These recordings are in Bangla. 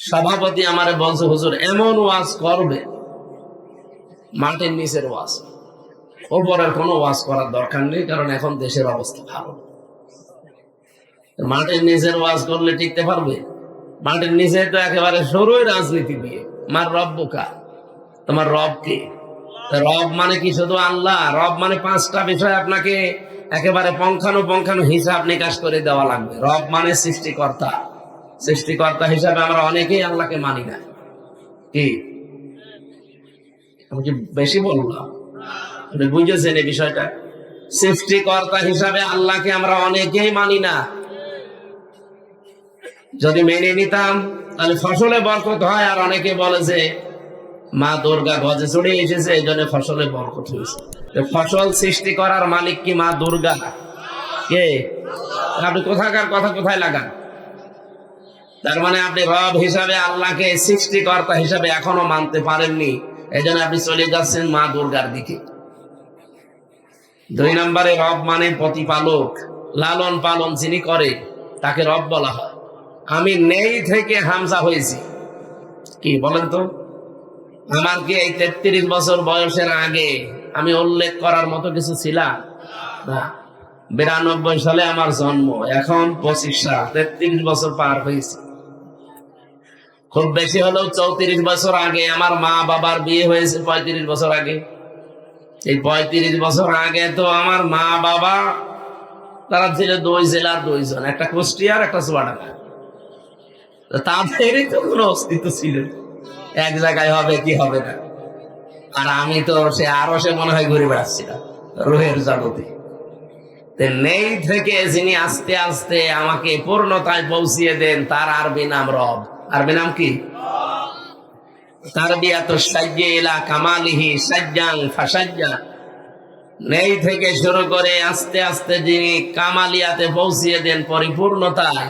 সভাপতি আমারে বলছে, হুজুর এমন ওয়াজ করবে, মাটির নিচের ওয়াজ, ওপরের কোনো ওয়াজ করার দরকার নেই, কারণ এখন দেশের অবস্থা ভালো। মাটির নিচের ওয়াজ করলে টিকতে পারবে? মাটির নিচে তো একেবারে সরুই রাজনীতি দিয়ে। মার রব বোকা, তোমার রব কে? রব মানে কি শুধু আল্লাহ? রব মানে 5টা বিষয় আপনাকে একেবারে পঙ্খানু হিসাব নিকাশ করে দেওয়া লাগবে। রব মানে সৃষ্টিকর্তা। সৃষ্টিকর্তা হিসাবে আমরা অনেকেই আল্লাহকে মানি না। কি আমি কি বেশি বললাম? আপনি বুঝেছেন এই বিষয়টা? সৃষ্টিকর্তা হিসাবে আল্লাহকে আমরা অনেকেই মানি না। যদি মেনে নিতাম তাহলে ফসলে বরকত হয়। আর অনেকে বলে যে মা দুর্গা গজে চড়ে এসেছে, এই জন্য ফসলে বরকত হয়েছে। ফসল সৃষ্টি করার মালিক কি মা দুর্গা? কে? আপনি কোথাকার কথা কোথায় লাগান? তার মানে আপনি রব হিসাবে আল্লাহকে সৃষ্টিকর্তা হিসাবে এখনো মানতে পারেননি, এই জন্য আপনি চলে যাচ্ছেন মা দুর্গার দিকে। 2 নম্বরে রব মানে প্রতিপালক, লালন পালন যিনি করে তাকে রব বলা হয়। আমি নেই থেকে হামজা হয়েছি। কি বলেন তো? আমার কি এই 33 বছর বয়সের আগে আমি উল্লেখ করার মতো কিছু ছিলাম না? 92 সালে আমার জন্ম, এখন 25 সাল, 33 বছর পার হয়েছে। খুব বেশি হলেও 34 বছর আগে আমার মা বাবার বিয়ে হয়েছে 35 বছর আগে। এই 35 বছর আগে তো আমার মা বাবা তারা ছিল 2 জেলার 2 জন, একটা কুষ্টিয়ার একটা চুয়াডাঙ্গা। তাদেরই তো কোনো অস্তিত্ব ছিল, এক জায়গায় হবে কি হবে না। আর আমি তো সে মনে হয় ঘুরে বেড়াচ্ছিলাম রোহের জগতে। নেই থেকে যিনি আস্তে আস্তে আমাকে পূর্ণতায় পৌঁছিয়ে দেন, তার আরবি নাম রব। আরবি নাম কি? তারবিয়াতু সাজ্জি ইলা কামালিহি সাজ্জান ফাসাজ্জা। নেই থেকে শুরু করে আস্তে আস্তে যিনি কামালিয়াতে পৌঁছিয়ে দেন, পরিপূর্ণতায়,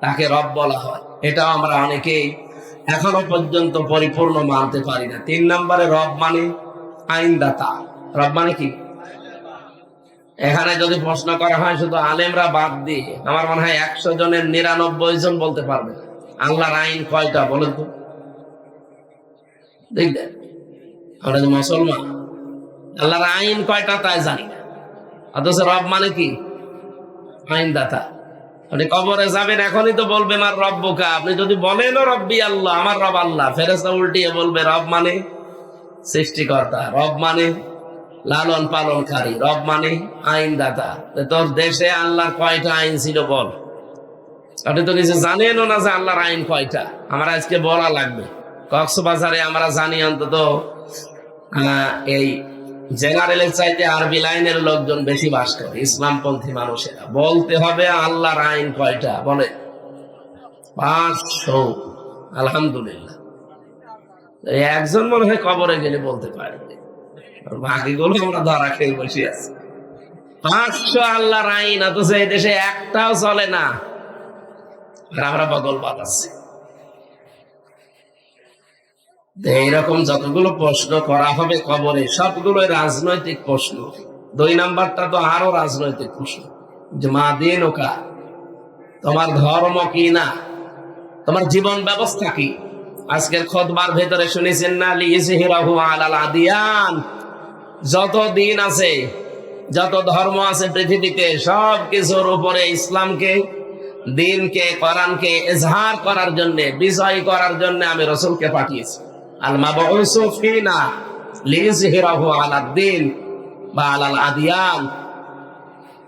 তাকে রব বলা হয়। এটাও আমরা অনেকেই এখনো পর্যন্ত পরিপূর্ণ মানতে পারি না। 3 নম্বরে রব মানে আইনদাতা। রব মানে কি? এখানে যদি প্রশ্ন করা হয় শুধু আলেমরা বাদ দিয়ে, আমার মনে হয় 100 জনের 99 জন বলতে পারবে আল্লাহর আইন কয়টা বলেন তো। দেখবেন আমরা যে মুসলমান, আল্লাহর আইন কয়টা তাই জানি না, অথচ রব মানে কি? আইনদাতা। আপনি কবরে যাবেন, এখনই তো বলবে আমার রব বোকা। আপনি যদি বলেন রব্বি আল্লাহ, আমার রব আল্লাহ, ফেরেশতা উল্টিয়ে বলবে রব মানে সৃষ্টিকর্তা, রব মানে লালন পালনকারী, রব মানে আইনদাতা। তোর দেশে আল্লাহর কয়টা আইন ছিল বল? আপনি তো কিছু জানেনও না যে আল্লাহর আইন কয়টা। আমার আজকে বলা লাগবে। কক্সবাজারে আমরা জানি অন্তত এই জেনারেলের চাইতে আরবি লাইনের লোকজন বেশি বাস করে, ইসলামপন্থী মানুষেরা। বলতে হবে আল্লাহর আইন কয়টা বলে? 500। আলহামদুলিল্লাহ, একজন মনে হয় কবরে গেলে বলতে পারবে, বাকিগুলো আমরা ধরা খেয়ে বসে আছি। 500 আল্লাহর আইন, অথচ এই দেশে একটাও চলে না, আর আমরা বগল বাঁধাচ্ছি। এইরকম যতগুলো প্রশ্ন করা হবে কবরে, সবগুলো রাজনৈতিক প্রশ্ন। 2 নাম্বারটা তো আরো রাজনৈতিক প্রশ্ন, যে মা দিন ওকা, তোমার ধর্ম কি না, তোমার জীবন ব্যবস্থা কি। আজকের খুতবার ভেতরে শুনেছেন না, লিইজহিরাহু আলাল আদিয়ান। যত দিন আছে, যত ধর্ম আছে পৃথিবীতে, সব কিছুর উপরে ইসলামকে, দিনকে, কোরআনকে ইজহার করার জন্য, বিজয় করার জন্য আমি রাসূলকে পাঠিয়েছি। আল মাবউসু ফিনা লিইজহিরাহু আলাদ দ্বীন বা আলাল আদিয়ান।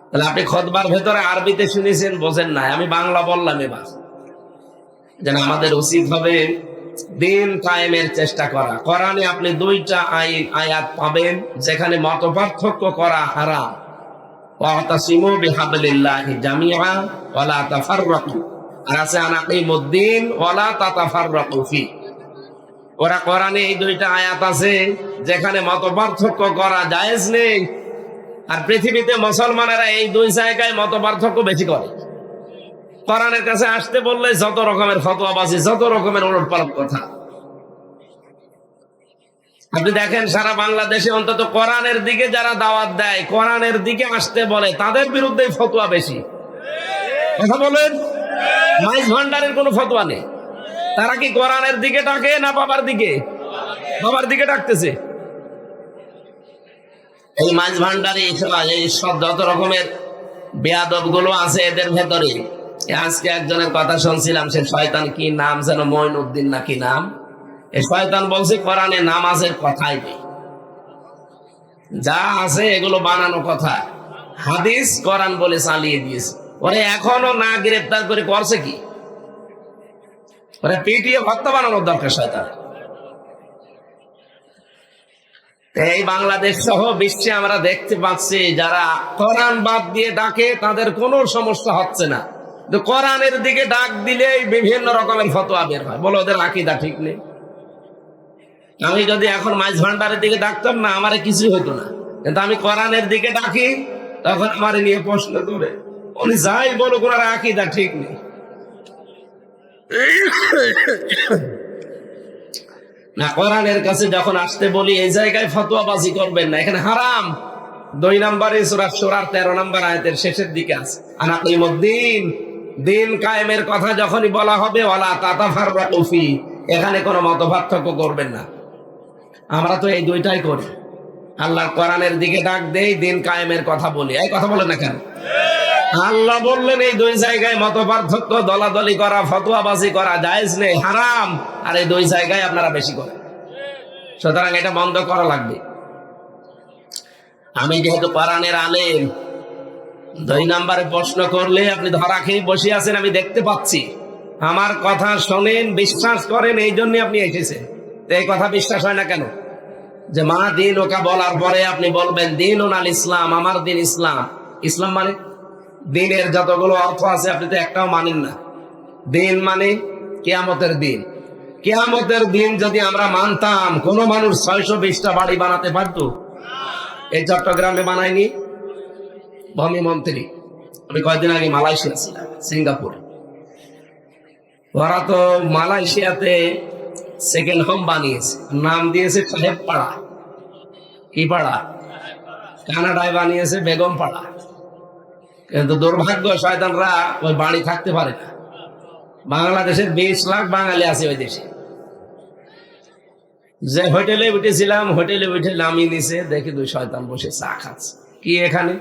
তাহলে আপনি খুতবার ভেতরে আরবিতে শুনেছেন, বোঝেন না, আমি বাংলা বললাম এবার। যেন আমাদের উচিত হবে দিন কায়েমের চেষ্টা করা। কোরআনে আপনি 2টা আয়াত পাবেন যেখানে মত পার্থক্য করা হারাম। ওয়াতাসিমু বিহাবলিল্লাহি জামিআ ওয়া লা তাফাররাকু। আর আছে আনাকিমুদ্দিন ওয়া লা তাতাফাররাকু ফি। ওরা কোরআনে এই 2টা আয়াত আছে যেখানে মত পার্থক্য করা জায়েজ নেই। আর পৃথিবীতে মুসলমানেরা এই 2 জায়গায় মত পার্থক্য বেশি করে। কোরআনের কাছে আসতে বললে যত রকমের ফতোয়াবাজি, যত রকমের উলটপালট কথা। আপনি দেখেন সারা বাংলাদেশে অন্তত কোরআনের দিকে যারা দাওয়াত দেয়, কোরআনের দিকে আসতে বলে, তাদের বিরুদ্ধে ফতোয়া বেশি। কথা বলেন, মাইজ ভান্ডারের কোনো ফতোয়া নেই। তারা কি কোরআনের দিকে ডাকে না বাবার দিকে? বাবার দিকে ডাকতেছে। এই মাঝ ভান্ডারি এই সব যত রকমের বেয়াদব গুলো আছে এদের ভেতরে, আজকে একজনের কথা শুনছিলাম, সে শয়তান, কি নাম যেন, মঈনুদ্দিন নাকি নাম, এই শয়তান বলছে কোরআনে নামাজের কথাই নেই, যা আছে এগুলো বানানো কথা, হাদিস কোরআন বলে চালিয়ে দিয়েছে। ওরে এখনো না গ্রেফতার করে করছে কি? ওরে পিটিয়ে ভক্ত বানানোর দরকার শয়তান। এই বাংলাদেশ সহ বিশ্বে আমরা দেখতে পাচ্ছি যারা কোরআন বাদ দিয়ে ডাকে তাদের কোনো সমস্যা হচ্ছে না, কোরআনের দিকে ডাক দিলেই বিভিন্ন রকমের ফতোয়া বের হয়, বলো ওদের আকীদা ঠিক নেই। আমি যদি এখন মাইজ ভান্ডারের দিকে ডাকতাম না, আমার কিছু হতো না, কিন্তু আমি কোরআনের দিকে ডাকি, তখন আমার নিয়ে প্রশ্ন করে উনি যাই বলো ওনার আকীদা ঠিক নেই। না, কোরআনের কাছে যখন আসতে বলি এই জায়গায় ফতোয়াবাজি করবেন না, এখানে হারাম। 2 নম্বরে সূরা শূরার 13 নম্বর আয়াতের শেষের দিকে আছে আনাকিমুদ্দিন, দিন কায়েমের কথা যখনই বলা হবে ওয়ালা তাতাফাররাকু ফি, এখানে কোনো মতপার্থক্য করবেন না। আমরা তো এই দুইটাই করি, আল্লাহর কোরআনের দিকে ডাক দেই, দিন কায়েমের কথা বলি। এই কথা বলেন না কেন? আল্লাহ বললেন এই 2 জায়গায় মতপার্থক্য, দলাদলি করা, ফতোয়াবাজি করা জায়েজ নেই, হারাম। আর এই 2 জায়গায় আপনারা বেশি করেন, সুতরাং এটা বন্ধ করা লাগবে। আমি যেহেতু কোরআনের আলেম, 2 নম্বরে প্রশ্ন করলে আপনি ধরা খেয়ে বসে আছেন, আমি দেখতে পাচ্ছি। আমার কথা শোনেন, বিশ্বাস করেন, এই জন্য আপনি এসেছেন। এই কথা বিশ্বাস হয় না কেন? যে মা দিন ওকা বলার পরে আপনি বলবেন দিন আল ইসলাম, আমার দিন ইসলাম। ইসলাম মানে দিনের যতগুলো অর্থ আছে আপনি তো একটাও মানেন না। দিন মানে কিয়ামতের দিন। কিয়ামতের দিন যদি আমরা মানতাম, কোন মানুষ 620টা বাড়ি বানাতে পারতো? এই চট্টগ্রামে বানায়নি ভূমি মন্ত্রী, আমি কয়েকদিন আগে মালয়েশিয়া ছিলাম, সিঙ্গাপুরে। ওরা তো মালয়েশিয়াতে সেকেন্ড হোম বানিয়েছে, নাম দিয়েছে সাহেব পাড়া। কি পাড়া? কানাডায় বানিয়েছে বেগম পাড়া। কিন্তু দুর্ভাগ্য, শয়তানরা ওই বাড়ি থাকতে পারে না। বাংলাদেশের 20 লাখ বাঙালি আছে ওই দেশে। যে হোটেলে উঠেছিলাম, হোটেলে উঠে নামিয়ে নিছে, দেখি 2 শয়তান বসে চা খাচ্ছে। কি এখানে?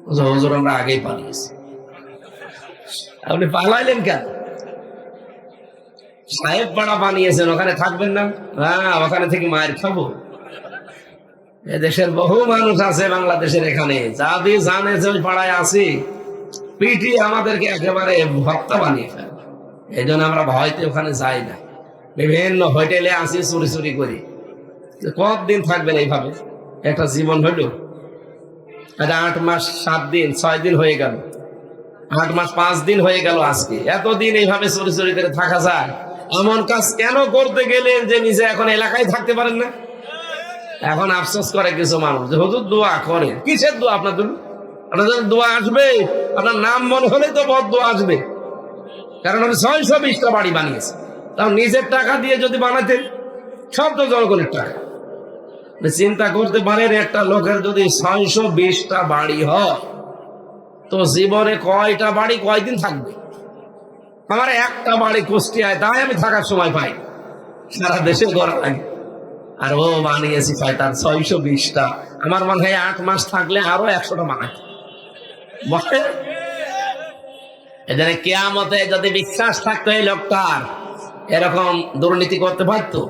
হুজুর আমরা আগেই পালিয়েছি। আপনি পালাইলেন কেন? সাহেব পাড়া বানিয়েছেন, ওখানে থাকবেন না? হ্যাঁ, ওখানে থেকে মায়ের খাবো। এদেশের বহু মানুষ আছে বাংলাদেশের এখানে, যাদি জানে যে ওই পাড়ায় আছি, পিটি আমাদেরকে একেবারে ভক্তা বানিয়ে ফেলে। এই জন্য আমরা ভয়তে ওখানে যাই না। বিভিন্ন হোটেলে আসি চুরি চুরি করি। কতদিন থাকবেন এইভাবে? একটা জীবন হইল, 8 মাস 7 দিন 6 দিন হয়ে গেল, 8 মাস 5 দিন হয়ে গেল আজকে। এতদিন এইভাবে চুরি চুরি করে থাকা যায়? এমন কাজ কেন করতে গেলেন যে নিজে এখন এলাকায় থাকতে পারেন না? এখন আফসোস করে কিছু মানুষ যে হুজুর দোয়া করে। কিসের দোয়া? আপনাদের দোয়া আসবে, আপনার নাম মনে হলে তো বদ দোয়া আসবে। কারণ আমি 620টা বাড়ি বানিয়েছি, তাও নিজের টাকা দিয়ে যদি বানাতেন, সব তো জনগণের টাকা। চিন্তা করতে পারেন, একটা লোকের যদি 620টা বাড়ি হয়, তো জীবনে কয়টা বাড়ি কয়দিন থাকবে? আমার একটা বাড়ি কুষ্টিয়ায়, তাই আমি থাকার সময় পাই, সারা দেশে গড়া লাগে। আর ও বানিয়েছি শয়তান 620টা। আমার মনে হয় 8 মাস থাকলে আরো 100টা বানায়। এখানে কিয়ামতে যদি বিশ্বাস থাকতো এই লোকটার, এরকম দুর্নীতি করতে পারতো?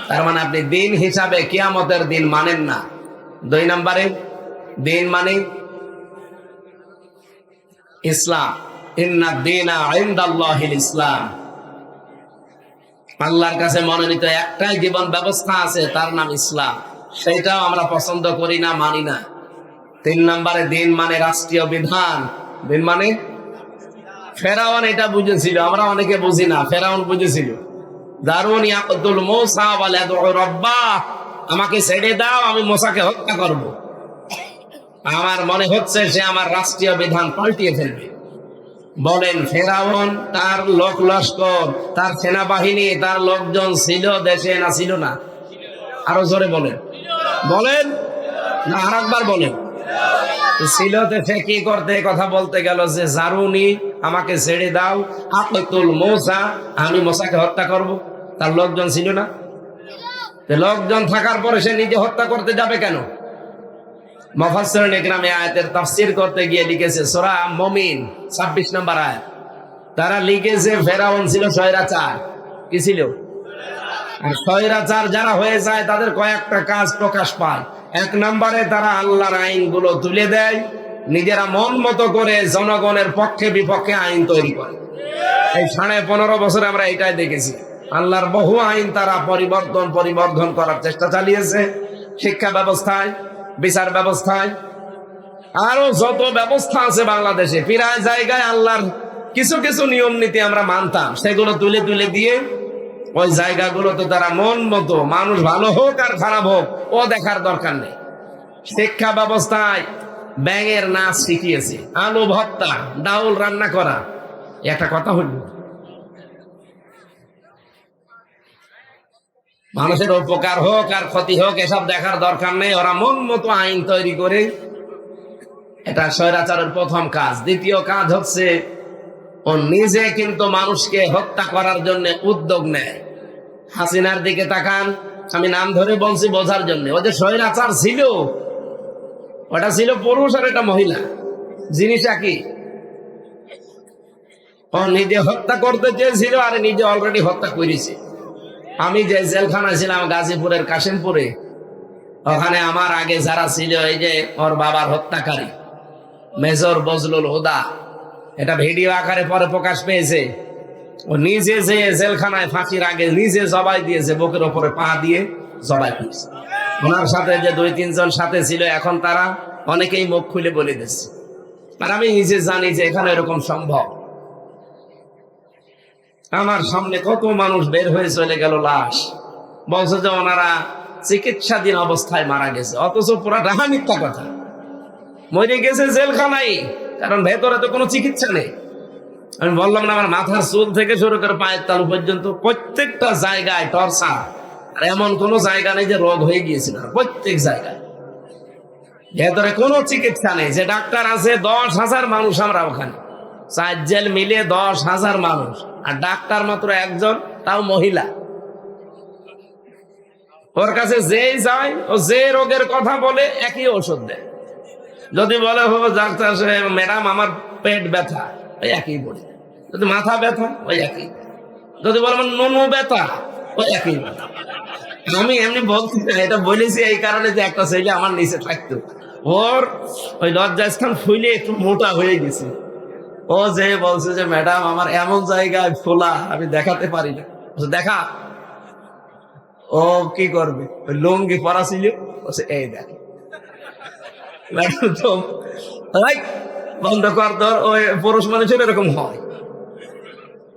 তার মানে আপনি দিন হিসাবে কিয়ামতের দিন মানেন না। 2 নম্বরে দিন মানে ইসলাম। ইন্না দীনা ইনদাল্লাহিল ইসলাম। আল্লাহর কাছে মনোনীত একটাই জীবন ব্যবস্থা আছে, তার নাম ইসলাম। সেটাও আমরা পছন্দ করি না, মানি না। 3 নম্বরে দিন মানে রাষ্ট্রীয় বিধান। দিন মানে ফেরাউন এটা বুঝেছিল, আমরা অনেকে বুঝি না। ফেরাউন বুঝেছিল, দারুন ইয়াকতুল মূসা ওয়া ইয়াদউ রাব্বাহ, আমাকে ছেড়ে দাও, আমি মূসাকে হত্যা করব। আমার মনে হচ্ছে সে আমার রাষ্ট্রীয় বিধান পাল্টিয়ে ফেলবে। বলেন, ফেরাউন তার লোক লস্কর, তার সেনাবাহিনী, তার লোকজন ছিল দেশে না ছিল না? আরো জোরে বলেন, বলেন না আর একবার বলেন। ছিল। সে কি করতে কথা বলতে গেল যে জারুনি আমাকে ছেড়ে দাও, আকতুল মূসা, আমি মূসাকে হত্যা করব। তার লোকজন ছিল না? লোকজন থাকার পরে সে নিজে হত্যা করতে যাবে কেন? মুফাসসিরিন ইকরাম এই আয়াতের তাফসীর করতে গিয়ে লিখেছে সূরা মুমিন 26 নম্বর আয়াত, তারা লিখেছে ফেরাউন ছিল স্বৈরাচার। কি ছিল? আর স্বৈরাচার যারা হয়ে যায় তাদের কয়েকটা কাজ প্রকাশ পায়। এক নম্বরে তারা আল্লাহর আইনগুলো তুলে দেয়, নিজেরা মন মতো করে জনগণের পক্ষে বিপক্ষে আইন তৈরি করে। এই 15.5 বছরে আমরা এটাই দেখেছি। আল্লাহর বহু আইন তারা পরিবর্ধন করার চেষ্টা চালিয়েছে, শিক্ষা ব্যবস্থায়, বিচার ব্যবস্থায়, আরো যত ব্যবস্থা আছে বাংলাদেশে প্রায় জায়গায় আল্লাহর কিছু কিছু নিয়ম নীতি আমরা মানতাম, সেগুলো তুলে তুলে দিয়ে ওই জায়গাগুলোতে তারা মন মতো, মানুষ ভালো হোক আর খারাপ হোক ও দেখার দরকার নেই। শিক্ষা ব্যবস্থায় ব্যাঙের নাচ শিখিয়েছে, আলু ভর্তা, ডাউল রান্না করা। একটা কথা হইল, মানুষের উপকার হোক আর ক্ষতি হোক এসব দেখার দরকার নেই, ওরা মন মতো আইন তৈরি করে। এটা স্বৈরাচারের প্রথম কাজ। দ্বিতীয় কাজ হচ্ছে ও নিজে কিন্তু মানুষকে হত্যা করার জন্য উদ্যোগ নেয়। হাসিনার দিকে তাকান, আমি নাম ধরে বলছি বোঝার জন্য। ও যে স্বৈরাচার ছিল, ওটা ছিল পুরুষ আর এটা মহিলা। জিনিসটা কি? ও নিজে হত্যা করতে চেয়েছিল আর নিজে অলরেডি হত্যা করেছে। আমি যে জেলখানায় ছিলাম গাজীপুরের কাশিমপুরে, ওখানে আমার আগে যারা ছিল, এই যে ওর বাবার হত্যাকারী মেজর বজলুল হুদা, এটা ভিডিও আকারে পরে প্রকাশ পেয়েছে। ও নিজে যে জেলখানায় ফাঁসির আগে নিজে জবাই দিয়েছে, বুকের ওপরে পা দিয়ে জবাই করেছে। ওনার সাথে যে 2-3 জন সাথে ছিল, এখন তারা অনেকেই মুখ খুলে বলে দিচ্ছে। আর আমি নিজে জানি যে এখানে এরকম সম্ভব। আমার সামনে কত মানুষ বের হয়ে চলে গেল লাশ, বলছে যে ওনারা চিকিৎসাধীন অবস্থায় মারা গেছে, অথচ পুরা ডাহা মিথ্যা কথা। মরে গেছে জেলখানায়, কারণ ভেতরে তো কোনো চিকিৎসা নেই। আমি বললাম না, আমার মাথার চুল থেকে শুরু করে পায়ের তালু পর্যন্ত প্রত্যেকটা জায়গায় টর্চার। আর এমন কোন জায়গা নেই যে রোগ হয়ে গিয়েছিল, প্রত্যেক জায়গায় ভেতরে কোনো চিকিৎসা নেই। যে ডাক্তার আছে 10,000 মানুষ, আমরা ওখানে 4 জেল মিলে 10,000 মানুষ, আর ডাক্তার মাত্র একজন, তাও মহিলা। ওর কাছে যেই যায় ও যে রোগের কথা বলে একই ওষুধ দেয়। যদি বলে হো ডাক্তার ম্যাডাম আমার পেট ব্যথা, ওই একই বলি। যদি মাথা ব্যথা, ওই একই। যদি বলে আমার নুনু ব্যথা, ওই একই ব্যথা। আমি এমনি বলছি না, এটা বলেছি এই কারণে যে একটা ছেলে আমার নিচে থাকতো, ওর ওই লজ্জাস্থান ফুলে একটু মোটা হয়ে গেছে। ও যে বলছে যে ম্যাডাম আমার এমন জায়গায় ফোলা, আমি দেখাতে পারি না। দেখা, ও কি করবে, ওই লুঙ্গি পরা ছিল, এই দেখ বন্ধ কর তোর। ওই পুরুষ মানুষের এরকম হয়।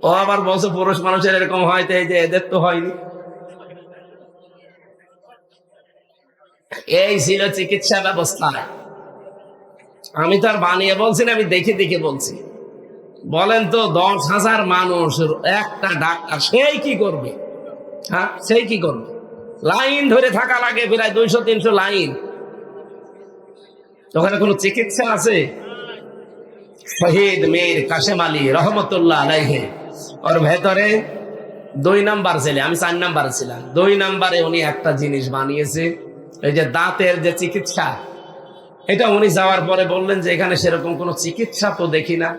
ও আবার বলছে পুরুষ মানুষের এরকম হয়, তো এই যে এদের তো হয়নি। এই ছিল চিকিৎসা ব্যবস্থায়। আমি তো আর বানিয়ে বলছি না, আমি দেখে দেখে বলছি। বলেন তো 10,000 মানুষ, একটা ডাক্তার, সেই কি করবে? হ্যাঁ, সেই কি করবে? লাইন ধরে থাকা লাগে, প্রায় 200-300 লাইন। ওখানে কোনো চিকিৎসা আছে? শহীদ মীর কাসেম আলী রহমতুল্লাহ আলাইহি, ওর ভেতরে 2 নাম্বার ছেলে, আমি 4 নাম্বারে ছিলাম। 2 নাম্বারে উনি একটা জিনিস বানিয়েছে, এই যে দাঁতের যে চিকিৎসা, এটা উনি যাওয়ার পরে বললেন যে এখানে সেরকম কোনো চিকিৎসা তো দেখি না।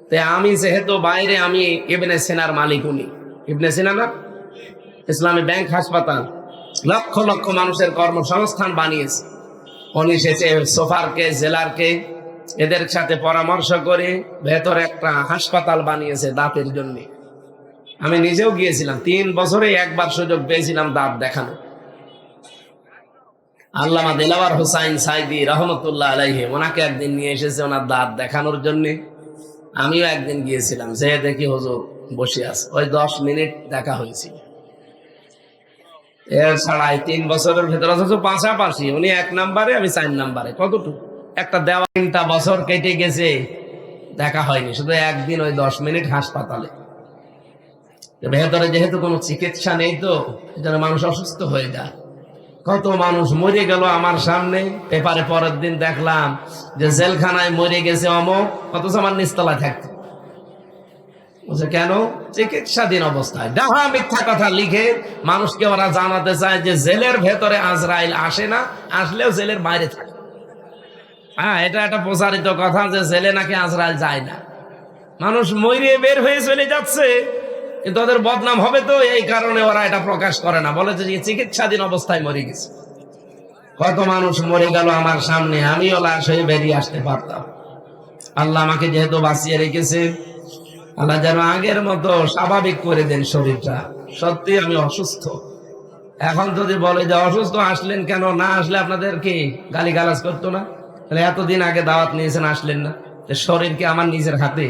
তাই আমি যেহেতু বাইরে, আমি ইবনে সিনার মালিক, উনি ইবনে সিনা না, ইসলামী ব্যাংক হাসপাতাল, লক্ষ লক্ষ মানুষের কর্মসংস্থান বানিয়েছে। উনি শেষে সোফারকে, জেলারকে, এদের সাথে পরামর্শ করে ভেতরে একটা হাসপাতাল বানিয়েছে দাঁতের জন্য। আমি নিজেও গিয়েছিলাম, 3 বছরে একবার সুযোগ পেয়েছিলাম দাঁত দেখানো। আল্লামা দিলওয়ার হোসাইন সাইদি রহমতুল্লাহ আলাইহি, ওনাকে একদিন নিয়ে এসেছে ওনার দাঁত দেখানোর জন্য। আমিও একদিন গিয়েছিলাম, যে দেখি হুজুর বসে আছে, ওই 10 মিনিট দেখা হয়েছিল। এর ছাড়াই 3 বছরের ভেতরে, অথচ পাশাপাশি উনি 1 নাম্বারে, আমি 4 নাম্বারে। কতটুকু একটা দেওয়া, 3টা বছর কেটে গেছে, দেখা হয়নি। শুধু একদিন ওই 10 মিনিট হাসপাতালে। ভেতরে যেহেতু কোনো চিকিৎসা নেই, তো এজন্য মানুষ অসুস্থ হয়ে যায়। কত মানুষ মরে গেল আমার সামনে। পেপারে পরের দিন দেখলাম যে জেলখানায় মরে গেছে অমুক, অথচ আমার নিচতলায় থাকতো। বলছে কেন? চিকিৎসাধীন অবস্থায় ডাহা মিথ্যা কথা লিখে মানুষকে ওরা জানাতে চায় যে জেলের ভেতরে আজরাইল আসে না, আসলেও জেলের বাইরে থাকে। হ্যাঁ, এটা একটা প্রচারিত কথা যে জেলে নাকি আজরাইল যায় না। মানুষ মরিয়ে বের হয়ে চলে যাচ্ছে, কিন্তু ওদের বদনাম হবে তো, এই কারণে ওরা এটা প্রকাশ করে না, বলে যে চিকিৎসাধীন অবস্থায় মরে গেছে। কত মানুষ মরে গেল আমার সামনে, আমিও লাশ হয়ে বেরিয়ে আসতে পারতাম। আল্লাহ আমাকে যেহেতু বাঁচিয়ে রেখেছে, আল্লাহ যেন আগের মতো স্বাভাবিক করে দেন শরীরটা। সত্যি আমি অসুস্থ। এখন যদি বলে যে অসুস্থ আসলেন কেন, না আসলে আপনাদের কি গালি গালাজ করতো না? তাহলে এতদিন আগে দাওয়াত নিয়েছেন, আসলেন না। শরীরকে আমার নিজের হাতে।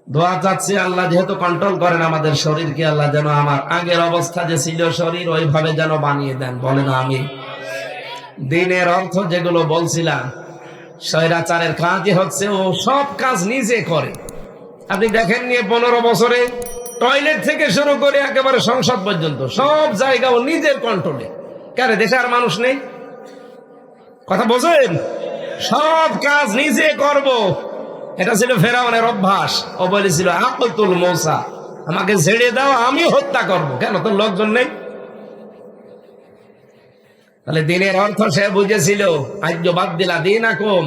দোয়া চাচ্ছি আল্লাহ যেহেতু কন্ট্রোল করেন আমাদের শরীরকে, আল্লাহ যেন আমার আগের অবস্থা যে ছিল শরীর ওইভাবে যেন বানিয়ে দেন। বলেন আমি। দিনের অর্থ যেগুলো বলছিলাম, স্বৈরাচারের কাজই হচ্ছে ও সব কাজ নিজে করে। আপনি দেখেন নিয়ে 15 বছরে টয়লেট থেকে শুরু করে একেবারে সংসদ পর্যন্ত সব জায়গা ও নিজের কন্ট্রোলে। কেন দেশে আর মানুষ নেই? কথা বোঝেন? সব কাজ নিজে করব, এটা ছিল ফেরাউনের অভ্যাস। ও বলেছিল আকলতুল মূসা, আমাকে ছেড়ে দাও, আমি হত্যা করব। কেন? তোর লোকজন নেই? তাহলে দিনের অর্থ সে বুঝেছিল। আজ বাদ দিলা দিন আকম,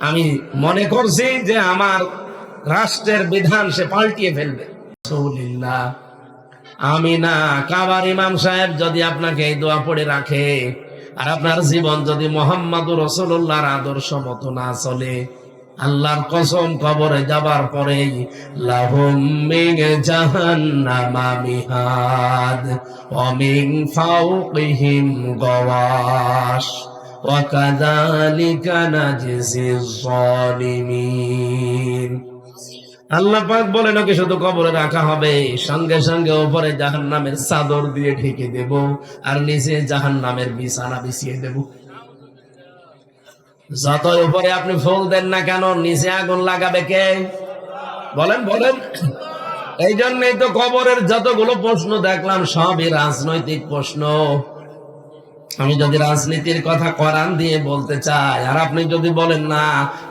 আমি মনে করছি যে আমার রাষ্ট্রের বিধান সে পাল্টিয়ে ফেলবে। আমি না, কাবার ইমাম সাহেব যদি আপনাকে এই দোয়া পড়ে রাখে আর আপনার জীবন যদি মুহাম্মদুর রাসূলুল্লাহর আদর্শ মতো না চলে, আল্লাহর কসম কবরে যাবার পরে লাহুম মিন জাহান্নামা মিহাদ ওয়া মিন ফাওকিহিম গাওয়াশ ওয়া কাযালিকা নাজজিজ যালিমিন। আল্লাহ পাক বলেন ওকে শুধু কবরে রাখা হবে, সঙ্গে সঙ্গে উপরে জাহান্নামের চাদর দিয়ে ঢেকে দেব আর নিচে জাহান্নামের বিছানা বিছিয়ে দেব। যত উপরে আপনি ফুল দেন না কেন, নিচে আগুন লাগাবে কে? বলেন বলেন। এই জন্যই তো কবরের যতগুলো প্রশ্ন দেখলাম সবই রাজনৈতিক প্রশ্ন। আমি যদি রাজনীতির কথা কোরআন দিয়ে বলতে চাই, আর আপনি যদি বলেন না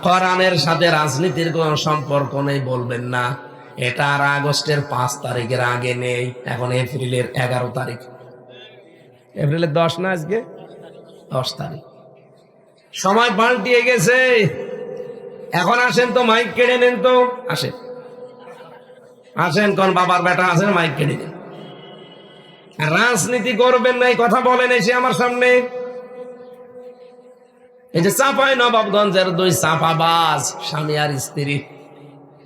কোরআনের সাথে রাজনীতির কোনো সম্পর্ক নেই, বলবেন না, এটা আর আগস্টের 5 তারিখের আগে নেই, এখন এপ্রিলের 11 তারিখ। এপ্রিলের 10 না, আজকে 10 তারিখ। সময় পাল্টিয়ে গেছে। এখন আসেন তো, মাইক কেড়ে নেন তো, আসেন আসেন, কোন বাবার বেটা আছেন, মাইক কেড়ে নেন। রাজনীতি করবেন না এই কথা বলেন এসে আমার সামনে। এই যে চাঁপাই নবাবগঞ্জের 2 চাঁপাবাজ স্বামী আর স্ত্রী,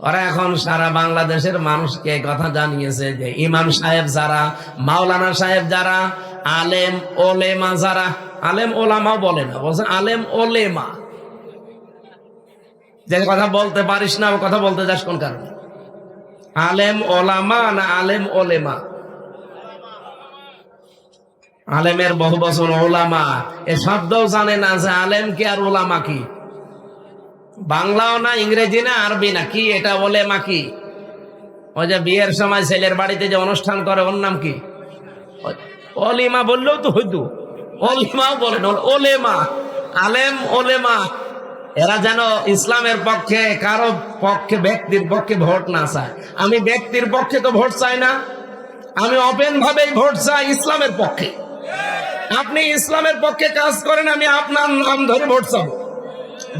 ওরা এখন সারা বাংলাদেশের মানুষকে কথা জানিয়েছে যে ইমাম সাহেব যারা, মাওলানা সাহেব যারা, আলেম ওলেমা যারা, আলেম ওলামাও বলে না, বলছে আলেম ওলেমা। যে কথা বলতে পারিস না, ও কথা বলতে যাস কোন কারণে? আলেম ওলামা না আলেম ওলেমা? আলেমের বহু বছর ওলামা, এ শব্দও জানে না যে আলেম কি আর ওলামা কি। বাংলাও না, ইংরেজি না, আরবি না, কি এটা ওলেমা কি? ওই যে বিয়ের সময় ছেলের বাড়িতে যে অনুষ্ঠান করে ওর নাম কি? অলিমা বললেও তো হইতো, অলিমাও বলেন, ওলেমা। আলেম ওলেমা এরা যেন ইসলামের পক্ষে, কারো পক্ষে, ব্যক্তির পক্ষে ভোট না চায়। আমি ব্যক্তির পক্ষে তো ভোট চাই না, আমি ওপেন ভাবেই ভোট চাই ইসলামের পক্ষে। আপনি ইসলামের পক্ষে কাজ করেন, আমি আপনার নাম ধরে ভোট চাবো।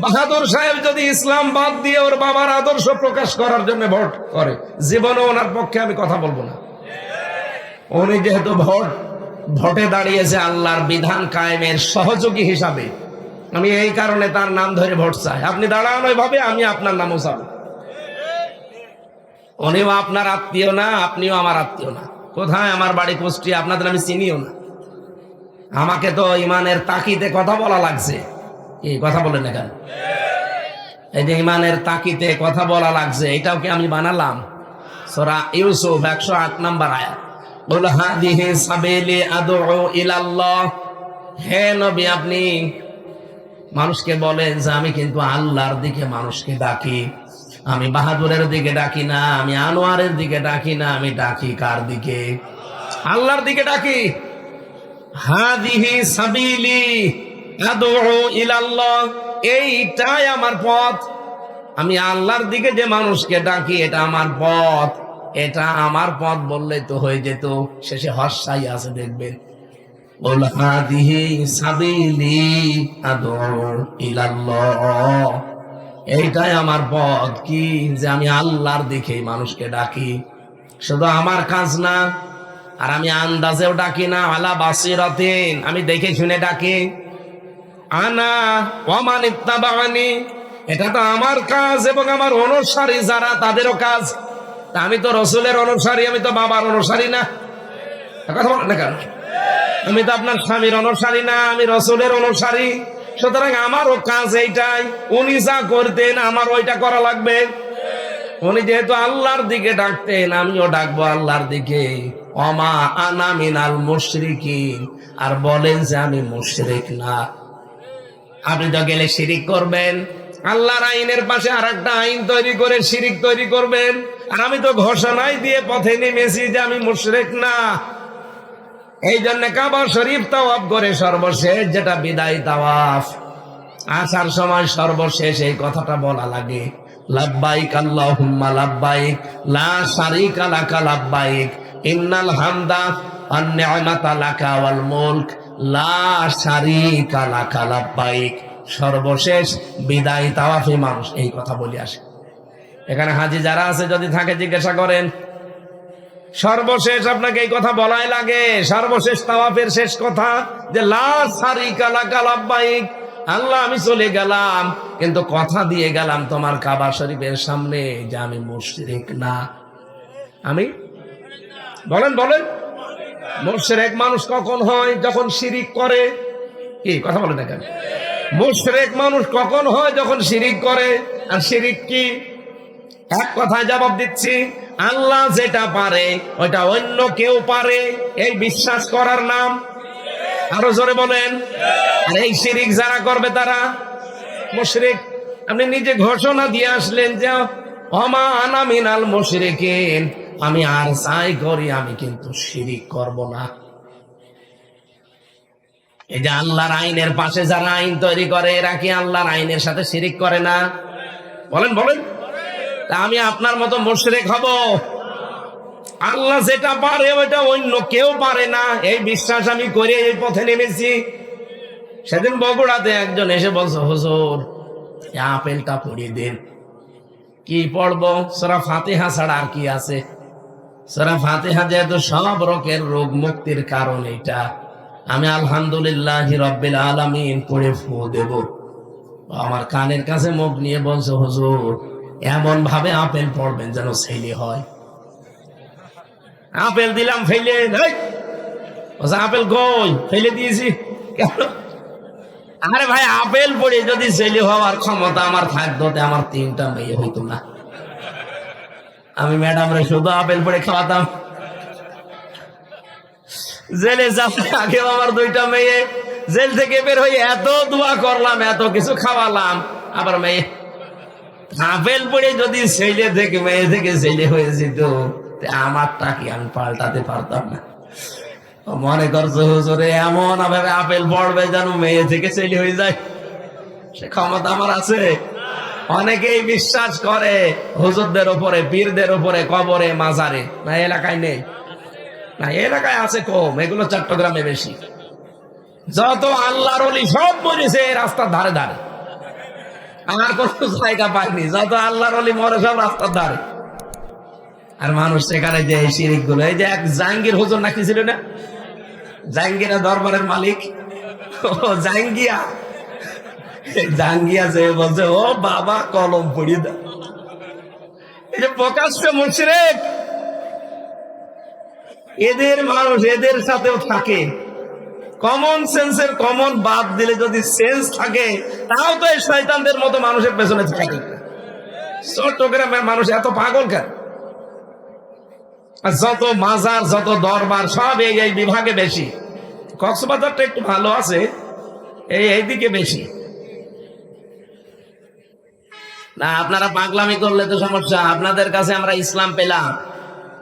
বাহাদুর সাহেব যদি ইসলাম বাদ দিয়ে ওর বাবার আদর্শ প্রকাশ করার জন্য ভোট করে, জীবনে ওনার পক্ষে আমি কথা বলবো না। উনি যেহেতু ভোটে দাঁড়িয়েছে আল্লাহর বিধান কায়েমের সহযোগী হিসাবে, আমি এই কারণে তার নাম ধরে ভোট চাই। আপনি দাঁড়ান ওইভাবে, আমি আপনার নামও চাবো। উনিও আপনার আত্মীয় না, আপনিও আমার আত্মীয় না। কোথায়? আমার বাড়ি কুষ্টিয়া, আপনাদের আমি চিনিও না। আমাকে তো ইমানের তাকিতে কথা বলা লাগছে। এই কথা বলেন না কেন? এই যে ইমানের তাকিতে কথা বলা লাগছে, এটাও কি আমি বানালাম? সূরা ইউসুফ 108 নম্বর আয়াত, কুল হাদিহি সাবিলি আদউ ইলাল্লাহ। হে নবী, আপনি মানুষকে বলেন যে আমি কিন্তু আল্লাহর দিকে মানুষকে ডাকি। আমি বাহাদুরের দিকে ডাকি না, আমি আনোয়ারের দিকে ডাকি না, আমি ডাকি কার দিকে? আল্লাহর দিকে ডাকি। হাদিহি সাবিলি আদউ ইলাল্লাহ, এইটাই আমার পথ। আমি আল্লাহর দিকে যে মানুষকে ডাকি এটা আমার পথ, এটা আমার পথ বললেই তো হয়ে যেত। শেষে হর্ষাই আছে দেখবেন, কুল হাদিহি সাবিলি আদউ ইলাল্লাহ, এইটাই আমার পথ, কি যে আমি আল্লাহর দিকে মানুষকে ডাকি। শুধু আমার কাজ না, আর আমি আন্দাজেও ডাকি না, আলা বাসিরাতিন, আমি দেখে শুনে ডাকি। আনা ওয়া মান ইত্তাবাআনি, এটা তো আমার কাজ এবং আমার অনুসারী যারা তাদেরও কাজ। তা আমি তো রসুলের অনুসারী, আমি তো বাবার অনুসারী না। কথা বলেন না কেন? আমি তো আপনার স্বামীর অনুসারী না, আমি রসুলের অনুসারী। সুতরাং আমারও কাজ এইটাই, উনি যা করতেন আমার ওইটা করা লাগবে। উনি যেহেতু আল্লাহর দিকে ডাকতেন, আমিও ডাকবো আল্লাহর দিকে। ওমা আনা মিনাল মুশরিকিন, আর বলেন যে আমি মুশরিক না। আপনি তো গেলে শিরিক করবেন, আল্লাহর আইনের পাশে আর একটা আইন তৈরি করে শিরিক তৈরি করবেন। আর আমি তো ঘোষণাই দিয়ে পথে নেমেছি যে আমি মুশরিক না। এই জন্য কাবা শরীফ তাওয়াফ করে সর্বশেষ যেটা বিদায় তাওয়াফ, আসার সময় সর্বশেষ এই কথাটা বলা লাগে, লাব্বাইক আল্লাহুম্মা লাব্বাইক লা শারীকা লাকা লাব্বাইক ইন্নাল হামদা ওয়ান নি'মাতা লাকা ওয়াল মুলক লা শারীকা লাকা লাব্বাইক। সর্বশেষ বিদায় তাওয়াফে মানুষ এই কথা বলে আসে। এখানে হাজী যারা আছে যদি থাকে জিজ্ঞাসা করেন, সর্বশেষ আপনাকে এই কথা বলাই লাগে, সর্বশেষ তাওয়াফের শেষ কথা যে লা শারীকা লাকা লাব্বাইক, আল্লাহ আমি চলে গেলাম কিন্তু কথা দিয়ে গেলাম তোমার কাবা শরীফের সামনে যে আমি মুশরিক না। আমি বলেন বলেন, মুশরিক মানুষ কখন হয়? যখন শিরিক করে। কি কথা বলেন না কেন? মুশরিক মানুষ কখন হয়? যখন শিরিক করে। আর শিরিক কি? এক কথায় জবাব দিচ্ছি, আল্লাহ যেটা পারে ওইটা অন্য কেউ পারে, এই বিশ্বাস করার নাম। আরো জোরে বলেন। আর এই শিরিক যারা করবে তারা মুশরিক। আপনি নিজে ঘোষণা দিয়ে আসলেন যে ওমা আনা মিনাল মুশরিকিন, আমি আর যাই করি আমি কিন্তু শিরিক করব না। এই যে আল্লাহর আইনের পাশে যারা আইন তৈরি করে, এরা কি আল্লাহর আইনের সাথে শিরিক করে না? বলেন বলেন। তা আমি আপনার মতো মুশরিক হব? আল্লাহ যেটা পারে ওইটা অন্য কেউ পারে না, এই বিশ্বাস আমি করে এই পথে নেমেছি। সেদিন বগুড়াতে একজন এসে বলছে, হুজুর আপেলটা পড়িয়ে দেন। কি পড়বো? সূরা ফাতিহা ছাড়া আর কি আছে? সূরা ফাতিহা যেহেতু সব রোগের রোগ মুক্তির কারণ, এটা আমি আলহামদুলিল্লাহি রাব্বিল আলামিন পড়ে ফু দেব। আমার কানের কাছে মুখ নিয়ে বলছে, হুজুর এমন ভাবে আপেল পড়বেন যেন ছেলে হয়। আপেল দিলাম ফেলে, আপেল কই? ফেলে দিয়েছি। আরে ভাই, আপেল পড়ে যদি ছেলে হওয়ার ক্ষমতা আমার থাকতো, আমার 3টা মেয়ে হইতো না। আমি ম্যাডামরে শুধু আপেল পড়ে খাওয়াতাম। জেলে যাওয়ার আগেও আমার 2টা মেয়ে, জেল থেকে বের হয়ে এত দোয়া করলাম, এত কিছু খাওয়ালাম, আবার মেয়ে। আপেল পড়ে যদি ছেলে থেকে মেয়ে থেকে ছেলে হয়ে যেত, আমারটা কি আমি পাল্টাতে পারতাম না। মনে করছো হুজুরে এমন ভাবে আপেল পড়বে যেন মেয়ে থেকে ছেলে হয়ে যায়, সে ক্ষমতা আমার আছে? অনেকেই বিশ্বাস করে হুজুরদের উপরে, পীরদের উপরে, কবরে, মাজারে। না এলাকায় নেই, না এলাকায় আছে কম, এগুলো চট্টগ্রামে বেশি। যত আল্লাহর ওলি সব মরেছে রাস্তার ধারে ধারে, আমার কোন জায়গা পাইনি। যত আল্লাহর ওলি মরে সব রাস্তার ধারে। আর মানুষ সেখানে যে শিরিক গুলো, এই যে এক জাহাঙ্গীর হুজুর নাকি ছিল না, জাহাঙ্গীরা দরবারের মালিক, ও জাহাঙ্গিয়া, জাহাঙ্গিয়া যে বলছে ও বাবা কলম পড়িয়ে দাও। এই যে প্রকাশ্য মুশরিক, এদের মানুষ এদের সাথেও থাকে। কমন সেন্সের কমন বাদ দিলে যদি সেন্স থাকে, তাও তো এই শয়তানদের মতো মানুষের পেছনে থাকে। চট্টগ্রামের মানুষ এত পাগল কেন? যত মাজার, যত দরবার সব এই বিভাগে বেশি। কক্সবাজারটা একটু ভালো আছে, এইদিকে বেশি না। আপনারা পাগলামি করলে তো সমস্যা। আপনাদের কাছে আমরা ইসলাম পেলাম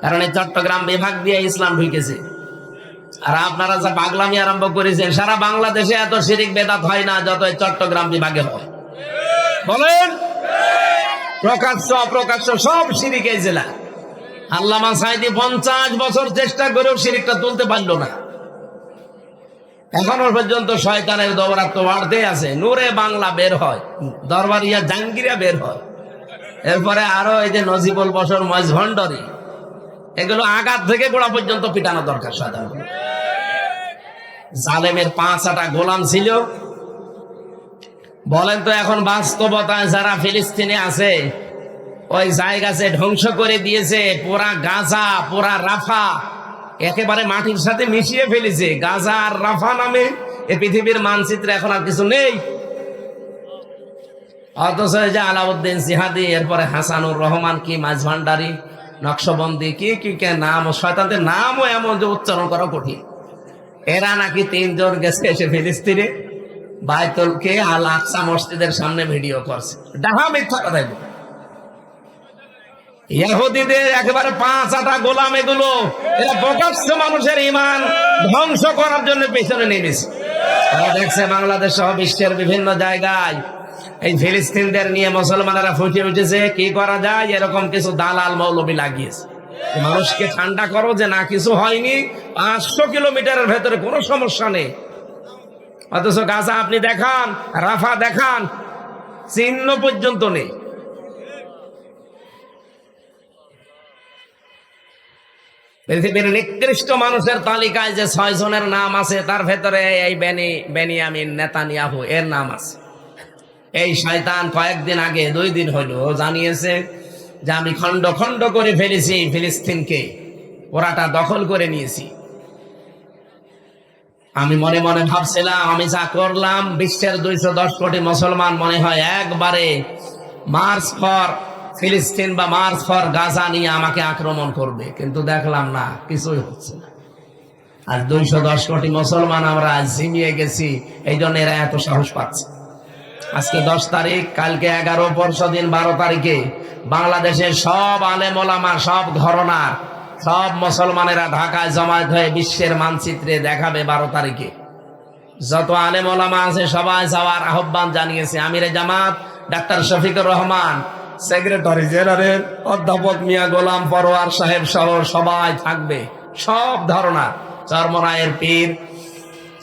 কারণ এই চট্টগ্রাম বিভাগ দিয়ে ইসলাম ঢুকেছে। আর আপনারা যা পাগলামি আরম্ভ করেছেন, সারা বাংলাদেশে এত শিরিক বেদাত হয় না যত এই চট্টগ্রাম বিভাগে হয়। বলেন প্রকাশ্য অপ্রকাশ্য সব শিরিক এই জেলা। আল্লামা সাঈদী 50 বছর চেষ্টা করেও শিরিকটা তুলতে পারলো না। এখনো পর্যন্ত শয়তানের দৌরাত্ম্য বাড়তে আছে। নূরে বাংলা বের হয়, দরবারিয়া জাঙ্গিরা বের হয়, এরপরে আরো এই যে নজিবুল বশর মজভন্ডরি, এগুলো আঘাত থেকে গোড়া পর্যন্ত পিটানো দরকার। সাধারণ জালেমের 5-6টা গোলাম ছিল। বলেন তো এখন বাস্তবতায় যারা ফিলিস্তিনে আছে, ওই জায়গাতে ধ্বংস করে দিয়েছে, পুরা গাজা, পুরা রাফা একেবারে মাটির সাথে মিশিয়ে ফেলেছে। গাজা আর রাফা নামে এ পৃথিবীর মানচিত্রে এখন আর কিছু নেই। অথচ যে আলাউদ্দিন জিহাদি, এরপরে হাসানুর রহমান, কি মাঝভান্ডারি, নকশবন্দি, কি কি কে নাম, শয়তানদের নামও এমন যে উচ্চারণ করা কঠিন। এরা নাকি 3 জন গেছে এসে ফিলিস্তিনে বাইতুলকে আল আকসা মসজিদের সামনে ভিডিও করছে। ডাহা মিথ্যা কথা এগুলো। ইহুদিদের একেবারে 5-6টা গোলাম এগুলো, এরা প্রকাশ্য মানুষের ঈমান ধ্বংস করার জন্য পেছনে নেমেছে। তারা দেখছে বাংলাদেশ সহ বিশ্বের বিভিন্ন জায়গায় এই ফিলিস্তিনদের নিয়ে মুসলমানেরা ফুটে উঠেছে। কি করা যায়, এরকম কিছু দালাল মৌলবি লাগিয়েছে। মানুষকে ঠান্ডা করো যে না কিছু হয়নি, 500 কিলোমিটারের ভেতরে কোনো সমস্যা নেই। অথচ গাজা আপনি দেখান, রাফা দেখান, চিহ্ন পর্যন্ত নেই। পৃথিবীর নিকৃষ্ট মানুষের তালিকায় যে 6 জনের নাম আছে, তার ভেতরে এই বেনিয়ামিন নেতানিয়াহু এর নাম আছে। এই শয়তান কয়েকদিন আগে, 2 দিন হলো, জানিয়েছে যে আমি খন্ড খন্ড করে ফেলেছি ফিলিস্তিনকে, ওরাটা দখল করে নিয়েছি। আমি মনে মনে ভাবছিলাম আমি যা করলাম, বিশ্বের 210 কোটি মুসলমান মনে হয় একবারে মার্চ ফর ফিলিস্তিন বা মার্চ ফর গাজা নিয়ে আমাকে আক্রমণ করবে, কিন্তু দেখলাম না, কিছুই হচ্ছে না। আর 210 কোটি মুসলমান আমরা ঝিমিয়ে গেছি, এই জন্য এরা এত সাহস পাচ্ছে। আজকে 10 তারিখ, কালকে 11, পরশু দিন 12 তারিখে বাংলাদেশের সব আলেম ওলামা, সব ঘরানার, সব মুসলমানেরা ঢাকায় জমায়েত হয়ে বিশ্বের মানচিত্রে দেখাবে 12 তারিখে। যত আলেম ওলামা আছে সবাই যাওয়ার আহ্বান জানিয়েছে। আমিরে Jamaat doctor Shafiqur Rahman, secretary general অধ্যাপক মিয়া গোলাম পরোয়ার সাহেব সহ সবাই থাকবে। সব ধরনা, চরমনায়ের পীর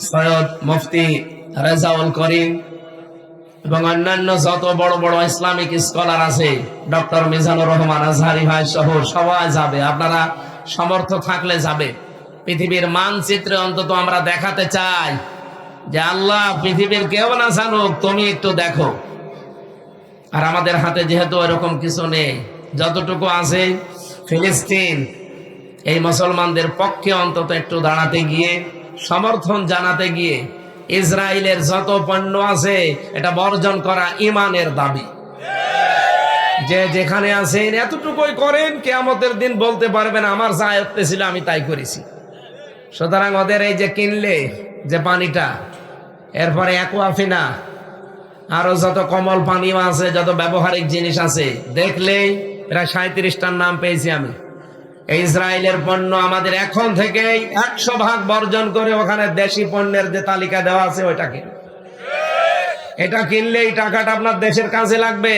সৈয়দ মুফতি রেজাউল করিম এবং অন্যান্য যত বড় বড় ইসলামিক স্কলার আছে, ডক্টর মিজানুর রহমান আজহারি ভাই সহ সবাই যাবে। আপনারা সমর্থ থাকলে যাবে। পৃথিবীর মানচিত্রে অন্তত আমরা দেখাতে চাই যে আল্লাহ পৃথিবীর কেউ না জানুক, তুমি একটু দেখো। আর আমাদের হাতে যেহেতু এরকম কিছু নেই, যতটুকু আছে ফিলিস্তিন, এই মুসলমানদের পক্ষে অন্তত একটু দাঁড়াতে গিয়ে, সমর্থন জানাতে গিয়ে, ইসরায়েলের যত পণ্য আছে এটা বর্জন করা ঈমানের দাবি। যে যেখানে আছেন এতটুকুই করেন, কিয়ামতের দিন বলতে পারবেন আমার যা আয়ত্তে ছিল আমি তাই করেছি। সুতরাং ওদের এই যে কিনলে যে পানিটা, এরপরে অ্যাকুয়াফিনা, আরো যত কমল পানীয় আছে, যত ব্যবহারিক জিনিস আছে, দেখলেই প্রায় 37টার নাম পেয়েছি আমি। ইসরায়েলের পণ্য আমাদের এখন থেকেই 100% বর্জন করে ওখানে দেশি পণ্যের যে তালিকা দেওয়া আছে ওইটা কিনে, এটা কিনলে এই টাকাটা আপনার দেশের কাজে লাগবে।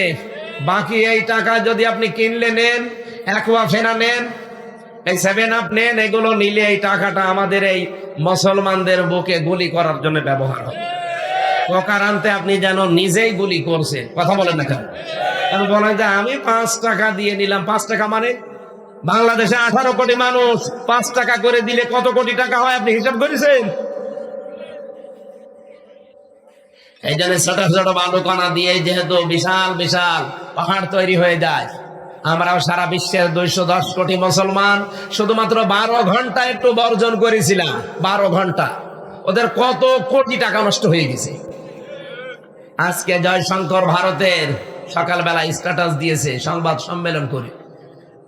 বাকি এই টাকা যদি আপনি কিনলে নেন, অ্যাকুয়াফেনা নেন, এই 7 আপ নেন, এগুলো নিলে এই টাকাটা আমাদের এই মুসলমানদের বুকে গুলি করার জন্য ব্যবহার হবে। প্রকারান্তে আপনি যেন নিজেই গুলি করছে, কথা বলেন না কেন? আমি বলেন যে আমি 5 টাকা দিয়ে নিলাম। 5 টাকা মানে বাংলাদেশে 18 কোটি মানুষ, 5 টাকা করে দিলে কত কোটি টাকা হয় আপনি হিসাব করেছেন? এই জন্য ছোট ছোট বালুকণা দিয়ে যেহেতু বিশাল বিশাল পাহাড় তৈরি হয়ে যায়, আমরাও সারা বিশ্বের 210 কোটি মুসলমান শুধুমাত্র 12 ঘন্টা একটু বর্জন করেছিলাম। 12 ঘন্টা ওদের কত কোটি টাকা নষ্ট হয়ে গেছে। আজকে জয়শঙ্কর ভারতের সকালবেলা স্ট্যাটাস দিয়েছে সংবাদ সম্মেলন করে,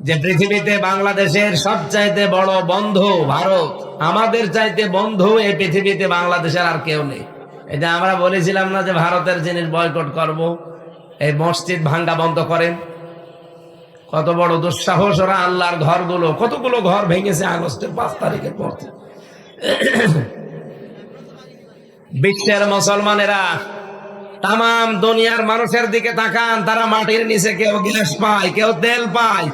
যে পৃথিবীতে বাংলাদেশের সবচাইতে বড় বন্ধু ভারত, আমাদের চাইতে বন্ধু এই পৃথিবীতে বাংলাদেশের আর কেউ নেই। এই যে আমরা বলেছিলাম না যে ভারতের জিনিস বয়কট করব, এই মসজিদ ভাঙ্গা বন্ধ করেন, কত বড় দুঃসাহস! ওরা আল্লাহর ঘরগুলো, কতগুলো ঘর ভেঙেছে আগস্টের 5 তারিখের পর। বিশ্বের মুসলমানেরা তামাম দুনিয়ার মানুষের দিকে তাকান, তারা মাটির নিচে কেউ গ্যাস পায়, কেউ তেল পায়,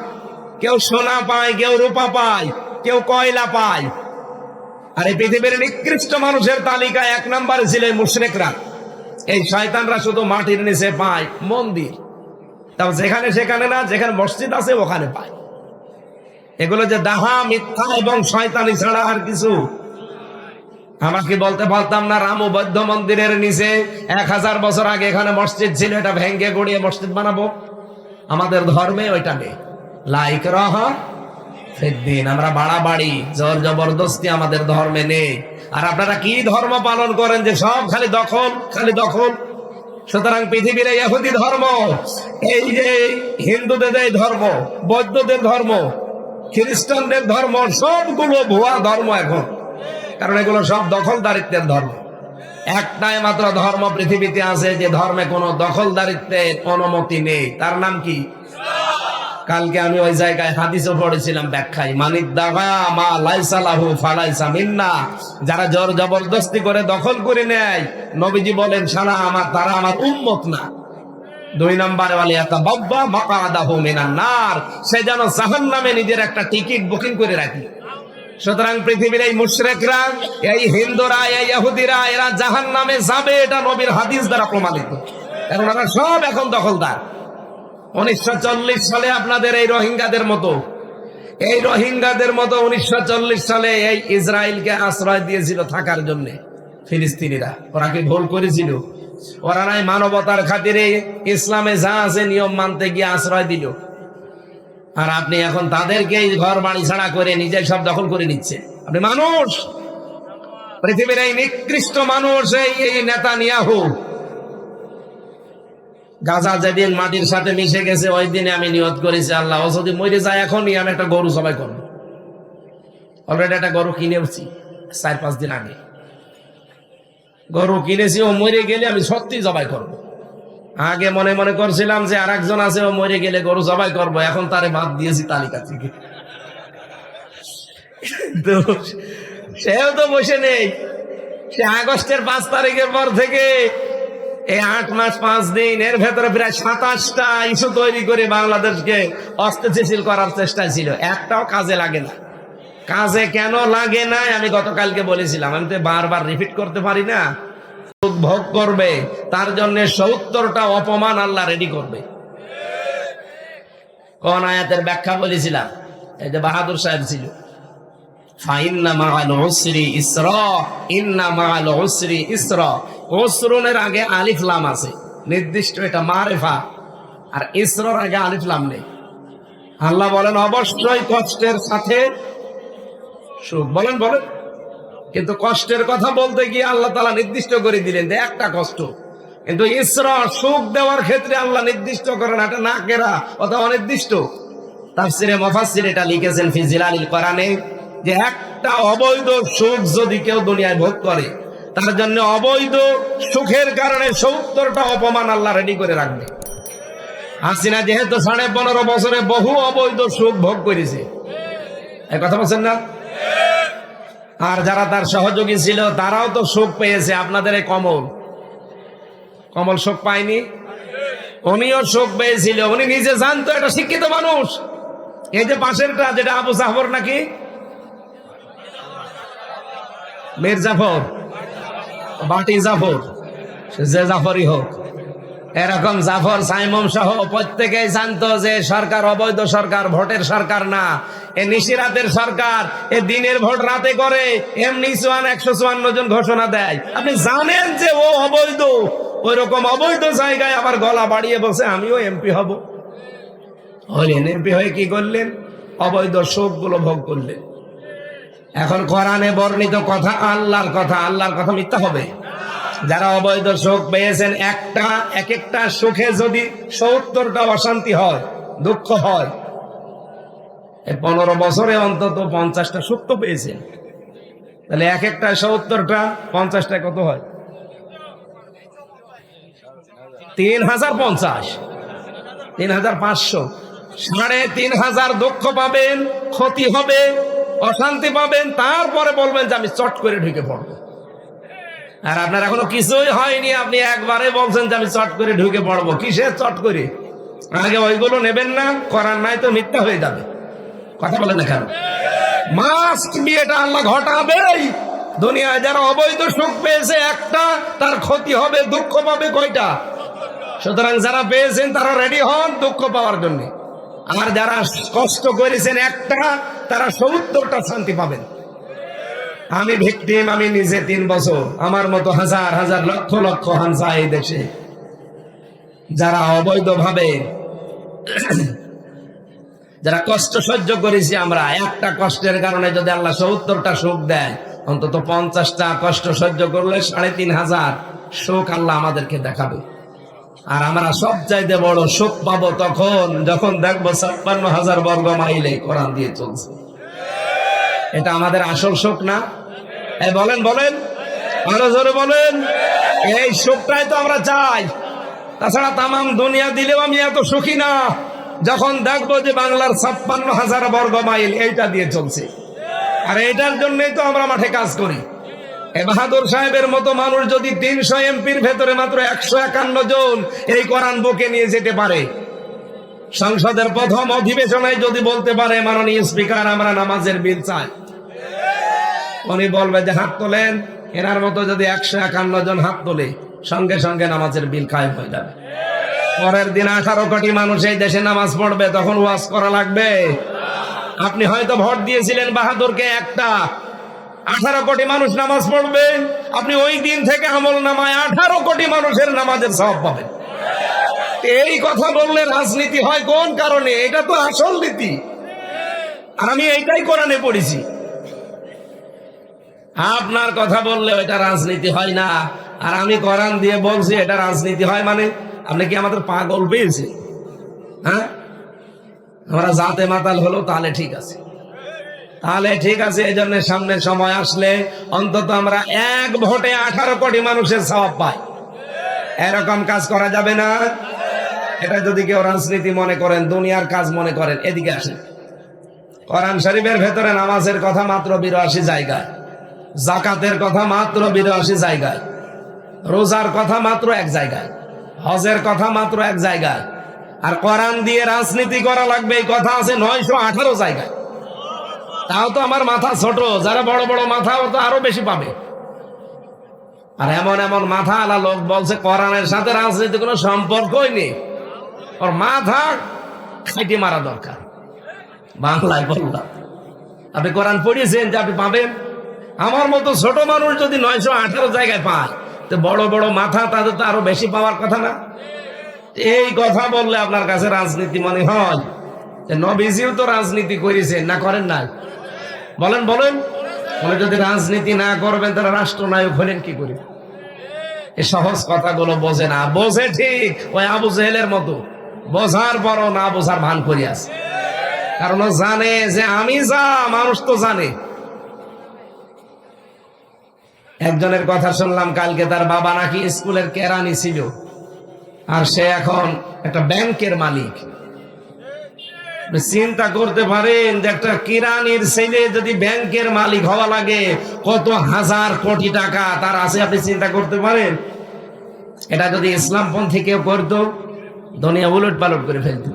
কেউ সোনা পায়, কেউ রূপা পায়, কেউ কয়লা পায়। আর এই পৃথিবীর নিকৃষ্ট মানুষের তালিকায় 1 নম্বরে ছিল মুশরিকরা। এই শয়তানরা শুধু মাটির নিচে পায় মন্দির, তাও যেখানে সেখানে না, যেখানে মসজিদ আছে ওখানে পায়। এগুলো যে ডাহা, মিথ্যা এবং শয়তানি ছাড়া আর কিছু। আমাকে বলতে পারতাম না রাম বৌদ্ধ মন্দিরের নিচে 1000 বছর আগে এখানে মসজিদ ছিল, এটা ভেঙ্গে গড়িয়ে মসজিদ বানাবো? আমাদের ধর্মে ওইটা নেই। লাইক রহ ফিদ্দিন, আমরা বাড়াবাড়ি জোর জবরদস্তি আমাদের ধর্মে নেই। আর আপনারা কি ধর্ম পালন করেন যে সব খালি দখল, খালি দখল। সুতরাং পৃথিবীর এই ইহুদি ধর্ম, এই যে হিন্দুদের এই ধর্ম, বৌদ্ধদের ধর্ম, খ্রিস্টানদের ধর্ম, সবগুলো ভুয়া ধর্ম এখন। কারণ এগুলো সব দখলদারিত্বের ধর্ম। একটাই মাত্র ধর্ম পৃথিবীতে আছে যে ধর্মে কোনো দখলদারিত্বের অনুমতি নেই, তার নাম কি? কালকে আমি ওই জায়গায় হাদিসও পড়েছিলাম ব্যাখ্যায়, মানিদ্দাগা মা লাইসা লাহু ফালাইসা মিন্না। যারা জোর জবরদস্তি করে দখল করে নেয়, নবীজি বলেন তারা আমার উম্মত না। 2 নম্বরে ওয়ালিয়াতা বাব্বা মাকাদাহু মিনান নার, সে যেন জাহান্নামে নিজের একটা টিকিট বুকিং করে রাখে। সুতরাং পৃথিবীর এই মুশরিকরা, এই হিন্দুরা, এই ইহুদিরা, এরা জাহান্নামে যাবে, এটা নবীর হাদিস দ্বারা প্রমাণিত। কারণ এরা সব এখন দখলদার। 1940 সালে আপনাদের এই রোহিঙ্গাদের মতো 1940 সালে এই ইসরায়েলকে আশ্রয় দিয়েছিল থাকার জন্য ফিলিস্তিনিরা। ওরা কি ভুল করেছিল? ওরা নাই মানবতার খাতিরে ইসলামে যা আছে নিয়ম মানতে গিয়ে আশ্রয় দিল। আর আপনি এখন তাদেরকে ঘর বাড়ি ছাড়া করে নিজে সব দখল করে নিচ্ছে। আপনি মানুষ, পৃথিবীর এই নিকৃষ্ট মানুষ, এই নেতানিয়াহু। গাজা যেদিন মাটির সাথে মিশে গেছে, ওই দিনে আমি নিয়ত করেছি, আল্লাহ ও যদি মরে যায় এখনই আমি একটা গরু জবাই করবো। অলরেডি একটা গরু কিনেছি 4-5 দিন আগে। গরু কিনেছি, ও মরে গেলে আমি সত্যি জবাই করবো। আগে মনে মনে করছিলাম যে আর একজন আছে, ও মরে গেলে গরু জবাই করবো, এখন তারে বাদ দিয়েছি তালিকা থেকে। সেও তো বসে নেই। সে আগস্টের 5 তারিখের পর থেকে এই 8 মাস 5 দিন এর ভেতরে প্রায় 27টা ইস্যু তৈরি করে বাংলাদেশকে অস্থিতিশীল করার চেষ্টা ছিল, একটাও কাজে লাগে না। কাজে কেন লাগে না আমি গতকালকে বলেছিলাম, আমি তো বারবার রিপিট করতে পারি না। ভোগ করবে, তার জন্য 70টা অপমান আল্লাহ রেডি করবে। কোন আয়াতের ব্যাখ্যা বলেছিলাম? এই যে বাহাদুর সাহেব ছিল, ফাইন্না মাআল উসরি ইসরা, ইন্না মাআল উসরি ইসরা। উসরুনের আগে আলিফ লাম আছে নির্দিষ্ট, এটা মারিফা। আর ইসরার আগে আলিফ লাম নেই। আল্লাহ বলেন অবশ্যই কষ্টের সাথে সুখ। বলেন বলেন, কিন্তু কষ্টের কথা বলতে গিয়ে আল্লাহ তাআলা নির্দিষ্ট করে দিলেন যে একটা কষ্ট। কিন্তু ইসরা সুখ দেওয়ার ক্ষেত্রে আল্লাহ নির্দিষ্ট করেন, এটা না কেরা অথবা অনির্দিষ্ট। তাফসিরে মুফাসসির এটা লিখেছেন ফি জিলালিল কোরআনে, যে একটা অবৈধ সুখ যদি কেউ দুনিয়ায় ভোগ করে, তার জন্য অবৈধ সুখের কারণে 70টা অপমান আল্লাহ রেডি করে রাখবে। হাসিনা যেহেতু 15.5 বছরে বহু অবৈধ সুখ ভোগ করেছে, এই কথা বলছেন না? আর যারা তার সহযোগী ছিল তারাও তো সুখ পেয়েছে। আপনাদের এই কমল সুখ পায়নি? উনিও সুখ পেয়েছিল, উনি নিজে জানতো, এটা শিক্ষিত মানুষ। এই যে পাশেরটা, যেটা আবু জাফর নাকি মীর জাফর, বাটি জাফর, যে জাফরই হোক, এরকম জাফর সাইমম সহ প্রত্যেকেই জানতো যে সরকার অবৈধ সরকার, ভোটের সরকার না, এ নিশিরাতের সরকার। এ দিনের ভোট রাতে করে, এমনি 154 জন ঘোষণা দেয়। আপনি জানেন যে ও অবৈধ, ওই রকম অবৈধ জায়গায় আবার গলা বাড়িয়ে বসে আমিও এমপি হব। হলেন এমপি হয়ে কি করলেন? অবৈধ সুখগুলো ভোগ করলেন। এখন কোরআনে বর্ণিত কথা আল্লাহর কথা, আল্লাহর কথা মিথ্যা হবে? যারা অবৈধ সুখ পেয়েছেন, এক একটা সুখে যদি 70টা অশান্তি হয়, দুঃখ হয়, 15 বছরে অন্তত 50টা সুখ তো পেয়েছেন। তাহলে এক একটা 70টা, 50টা কত হয়? 3050, 3500, 3500 দুঃখ পাবেন, ক্ষতি হবে, অশান্তি পাবেন, তারপরে বলবেন যে আমি চট করে ঢুকে পড়বো। আর আপনার এখনো কিছুই হয়নি, আপনি একবারে বলছেন যে আমি চট করে ঢুকে পড়বো। কিসের চট করে? আগে ওইগুলো নেবেন না, করার নাই তো মিথ্যা হয়ে যাবে। কথা বলেন না কেন? মাস্ট বিয়েটা আল্লাহ ঘটাবেই। দুনিয়ায় যারা অবৈধ সুখ পেয়েছে একটা, তার ক্ষতি হবে, দুঃখ পাবে কয়টা? সুতরাং যারা পেয়েছেন তারা রেডি হন দুঃখ পাওয়ার জন্য। আর যারা কষ্ট করেছেন একটা, তারা ৭০টা শান্তি পাবেন। আমি ভিকটিম, আমি নিজে ৩ বছর, আমার মতো হাজার হাজার লক্ষ লক্ষ হামসা এই দেশে, যারা অবৈধভাবে যারা কষ্ট সহ্য করেছি আমরা, একটা কষ্টের কারণে যদি আল্লাহ ৭০টা সুখ দেয়, অন্তত 50টা কষ্ট সহ্য করলে ৩৫০০ সুখ আল্লাহ আমাদেরকে দেখাবে। আর আমরা সবচাইতে বড় সুখ পাবো তখন যখন দেখবো ৫৬,০০০ বর্গ মাইলে কোরআন দিয়ে চলছে। এটা আমাদের আসল সুখ না? বলেন বলেন, আরো জোরে বলেন। এই সুখটাই তো আমরা চাই। তাছাড়া তামাম দুনিয়া দিলেও আমি এত সুখী না যখন দেখবো যে বাংলার ৫৬,০০০ বর্গ মাইল এইটা দিয়ে চলছে। আর এটার জন্যই তো আমরা মাঠে কাজ করি। বাহাদুর সাহেবের মতো মানুষ যদি ৩০০ এমপির ভেতরে মাত্র ১৫১ জন এই কোরআন বুকে নিয়ে যেতে পারে, সংসদের প্রথম অধিবেশনে যদি বলতে পারে মাননীয় স্পিকার আমরা নামাজের বিল চাই, উনি বলবে যে হাত তোলেন। এনার মতো যদি ১৫১ জন হাত তোলে, সঙ্গে সঙ্গে নামাজের বিল কায়েম হয়ে যাবে। পরের দিন ১৮ কোটি মানুষ এই দেশে নামাজ পড়বে, তখন ওয়াজ করা লাগবে? আপনি হয়তো ভোট দিয়েছিলেন বাহাদুরকে একটা, 18 কোটি মানুষ নামাজ পড়বে, আপনি ওই দিন থেকে আমল নামায় 18 কোটি মানুষের নামাজের সওয়াব পাবেন। এই কথা বললে রাজনীতি হয় কোন কারণে? এটা তো আসল নীতি। আর আমি এইটাই কোরআনে পড়েছি। আপনার কথা বললে ওইটা রাজনীতি হয় না, আর আমি কোরআন দিয়ে বলছি এটা রাজনীতি হয়। মানে আপনি কি আমাদের পাগল পেয়েছে? হ্যাঁ, আমরা জাতে মাতাল হলো তাহলে ঠিক আছে, তাহলে ঠিক আছে। এই জন্য সামনের সময় আসলে অন্তত আমরা এক ভোটে 18 কোটি মানুষের সওয়াব পাই। এরকম কাজ করা যাবে না। এটা যদি কেউ রাজনীতি মনে করেন, দুনিয়ার কাজ মনে করেন, এদিকে আসেন। কোরআন শরীফের ভেতরে নামাজের কথা মাত্র ৮২ জায়গায়, যাকাতের কথা মাত্র ৮২ জায়গায়, রোজার কথা মাত্র 1 জায়গায়, হজের কথা মাত্র 1 জায়গায়। আর কোরআন দিয়ে রাজনীতি করা লাগবে এই কথা আছে 918 জায়গায়। তাও তো আমার মাথা ছোট, যারা বড় বড় মাথা ও তো আরো বেশি পাবে। আর এমন এমন মাথা আলা লোক বলছে কোরআনের সাথে রাজনীতি কোনো সম্পর্কই নেই, ওর মাথা খাইতে মারা দরকার। বাংলায় বললাম, আপনি কোরআন পড়িয়েছেন যে আপনি পাবেন? আমার মতো ছোট মানুষ যদি 918 জায়গায় পায়, তো বড় বড় মাথা তাদের তো আরো বেশি পাওয়ার কথা না? এই কথা বললে আপনার কাছে রাজনীতি মনে হয়? নবীজিও তো রাজনীতি করেছেন, না করেন নাই? বলেন বলেন। বলে যদি রাজনীতি না করবেন তারা রাষ্ট্রনায়ক হলেন কি করে? এই সহজ কথাগুলো বোঝে না। বোঝে ঠিক ওই আবু জেহেলের মতো, বোঝার পরও না বোঝার ভান করি আছে। কারণ ও জানে যে আমি যা, মানুষ তো জানে। একজনের কথা শুনলাম কালকে, তার বাবা নাকি স্কুলের কেরানি ছিল, আর সে এখন একটা ব্যাংকের মালিক। চিন্তা করতে পারেন যে একটা কিরানির ছেলে যদি ব্যাংকের মালিক হওয়া লাগে, কত হাজার কোটি টাকা তার আছে। আপনি চিন্তা করতে পারেন? এটা যদি ইসলামপন্থী কেউ করতো, দুনিয়া উলট পালট করে ফেলতো।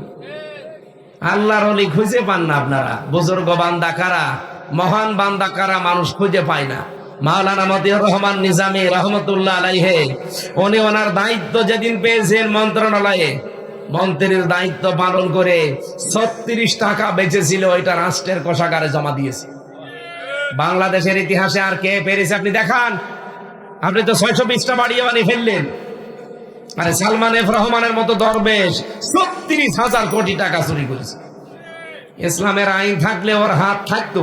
আল্লাহর ওলি খুঁজে পান না আপনারা। বুজুর্গ বান্দা কারা, মহান বান্দা কারা, মানুষ খুঁজে পায় না। মাওলানা মতিউর রহমান নিজামী রহমতুল্লাহ আলাইহি, উনি ওনার দায়িত্ব যেদিন পেয়েছেন মন্ত্রণালয়ে, মন্ত্রীর দায়িত্ব পালন করে 36 টাকা বেঁচেছিল, ওইটা রাষ্ট্রের কোষাগারে জমা দিয়েছে। বাংলাদেশের ইতিহাসে আর কে পেরেছে আপনি দেখান। আপনি তো 620টা বাড়িয়ে বানিয়ে ফেললেন। আরে সালমান এফ রহমানের মতো দরবেশ 36,000 কোটি টাকা চুরি করেছে। ইসলামের আইন থাকলে ওর হাত থাকতো?